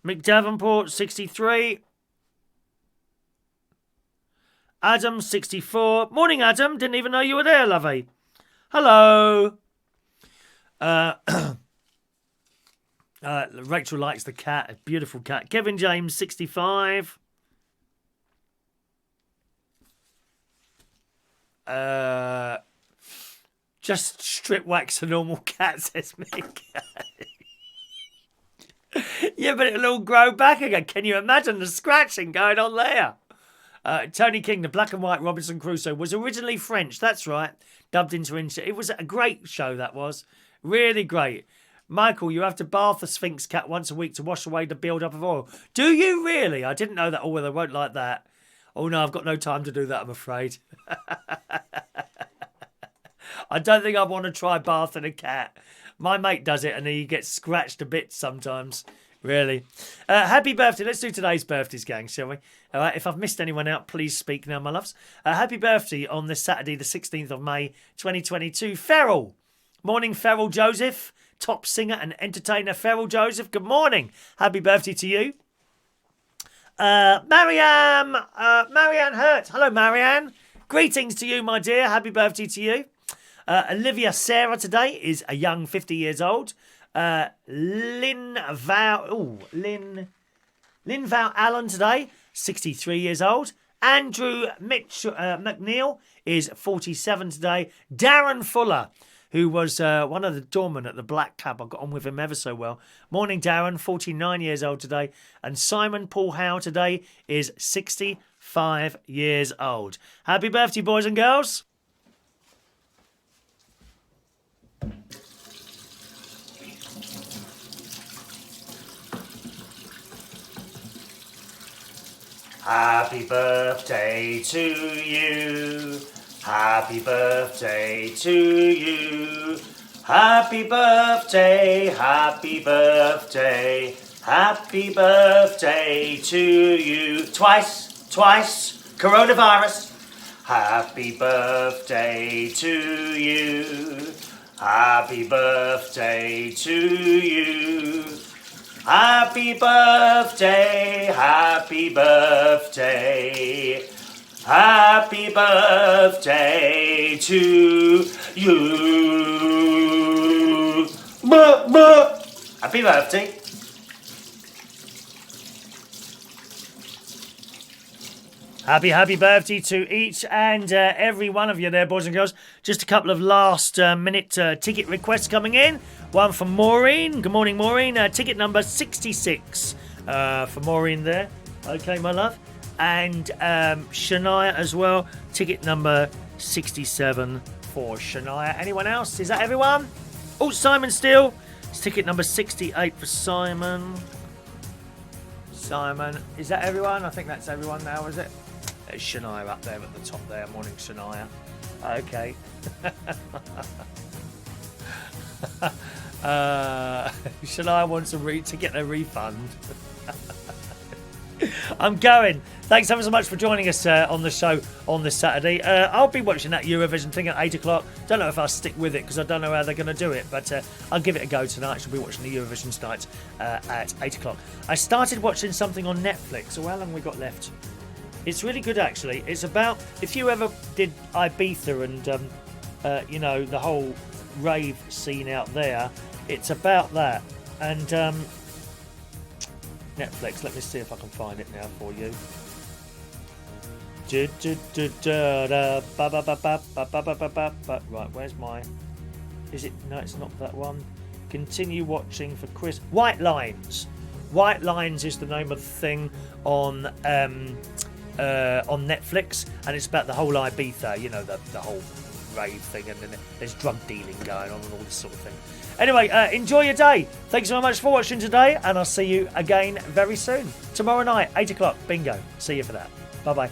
Mick Davenport, 63. Adam, 64. Morning, Adam. Didn't even know you were there, lovey. Hello. Rachel likes the cat. A beautiful cat. Kevin James, 65. Just strip wax a normal cat, says Mick. Yeah, but it'll all grow back again. Can you imagine the scratching going on there? Tony King, the black and white Robinson Crusoe, was originally French. That's right. Dubbed into English. It was a great show, that was. Really great. Michael, you have to bath the Sphinx cat once a week to wash away the build-up of oil. Do you really? I didn't know that. Oh, well, they won't like that. Oh, no, I've got no time to do that, I'm afraid. I don't think I want to try bathing a cat. My mate does it and he gets scratched a bit sometimes. Really. Happy birthday. Let's do today's birthdays, gang, shall we? All right. If I've missed anyone out, please speak now, my loves. Happy birthday on this Saturday, the 16th of May, 2022. Feryl. Morning, Feryl Joseph. Top singer and entertainer, Feryl Joseph. Good morning. Happy birthday to you. Marianne Hurt. Hello, Marianne. Greetings to you, my dear. Happy birthday to you. Olivia Sarah today is a young 50 years old. Linval Allen today, 63 years old. Andrew McNeil is 47 today. Darren Fuller, who was one of the doormen at the Black Club. I got on with him ever so well. Morning, Darren, 49 years old today. And Simon Paul Howe today is 65 years old. Happy birthday, boys and girls. Happy birthday to you. Happy birthday to you. Happy birthday, happy birthday, happy birthday to you. Twice, coronavirus. Happy birthday to you. Happy birthday to you. Happy birthday, happy birthday. Happy birthday to you. Happy birthday. Happy birthday to each and every one of you there, boys and girls. Just a couple of last minute ticket requests coming in. One from Maureen. Good morning, Maureen. Ticket number 66 for Maureen there. Okay, my love. And Shania as well. Ticket number 67 for Shania. Anyone else? Is that everyone? Oh, Simon still. It's ticket number 68 for Simon. Simon. Is that everyone? I think that's everyone now, is it? There's Shania up there at the top there. Morning, Shania. Okay. Shania wants to get a refund. I'm going. Thanks ever so much for joining us on the show on this Saturday. I'll be watching that Eurovision thing at 8 o'clock. Don't know if I'll stick with it because I don't know how they're going to do it, but I'll give it a go tonight. I'll be watching the Eurovision tonight at 8 o'clock. I started watching something on Netflix. So how long have we got left? It's really good, actually. It's about, if you ever did Ibiza and, you know, the whole rave scene out there, it's about that. And Netflix, let me see if I can find it now for you. Right, where's my... Is it... No, it's not that one. Continue watching for Chris... White Lines. White Lines is the name of the thing on Netflix, and it's about the whole Ibiza, you know, the whole rave thing, and then there's drug dealing going on and all this sort of thing. Anyway, enjoy your day. Thanks so much for watching today, and I'll see you again very soon. Tomorrow night, 8 o'clock, bingo. See you for that. Bye-bye.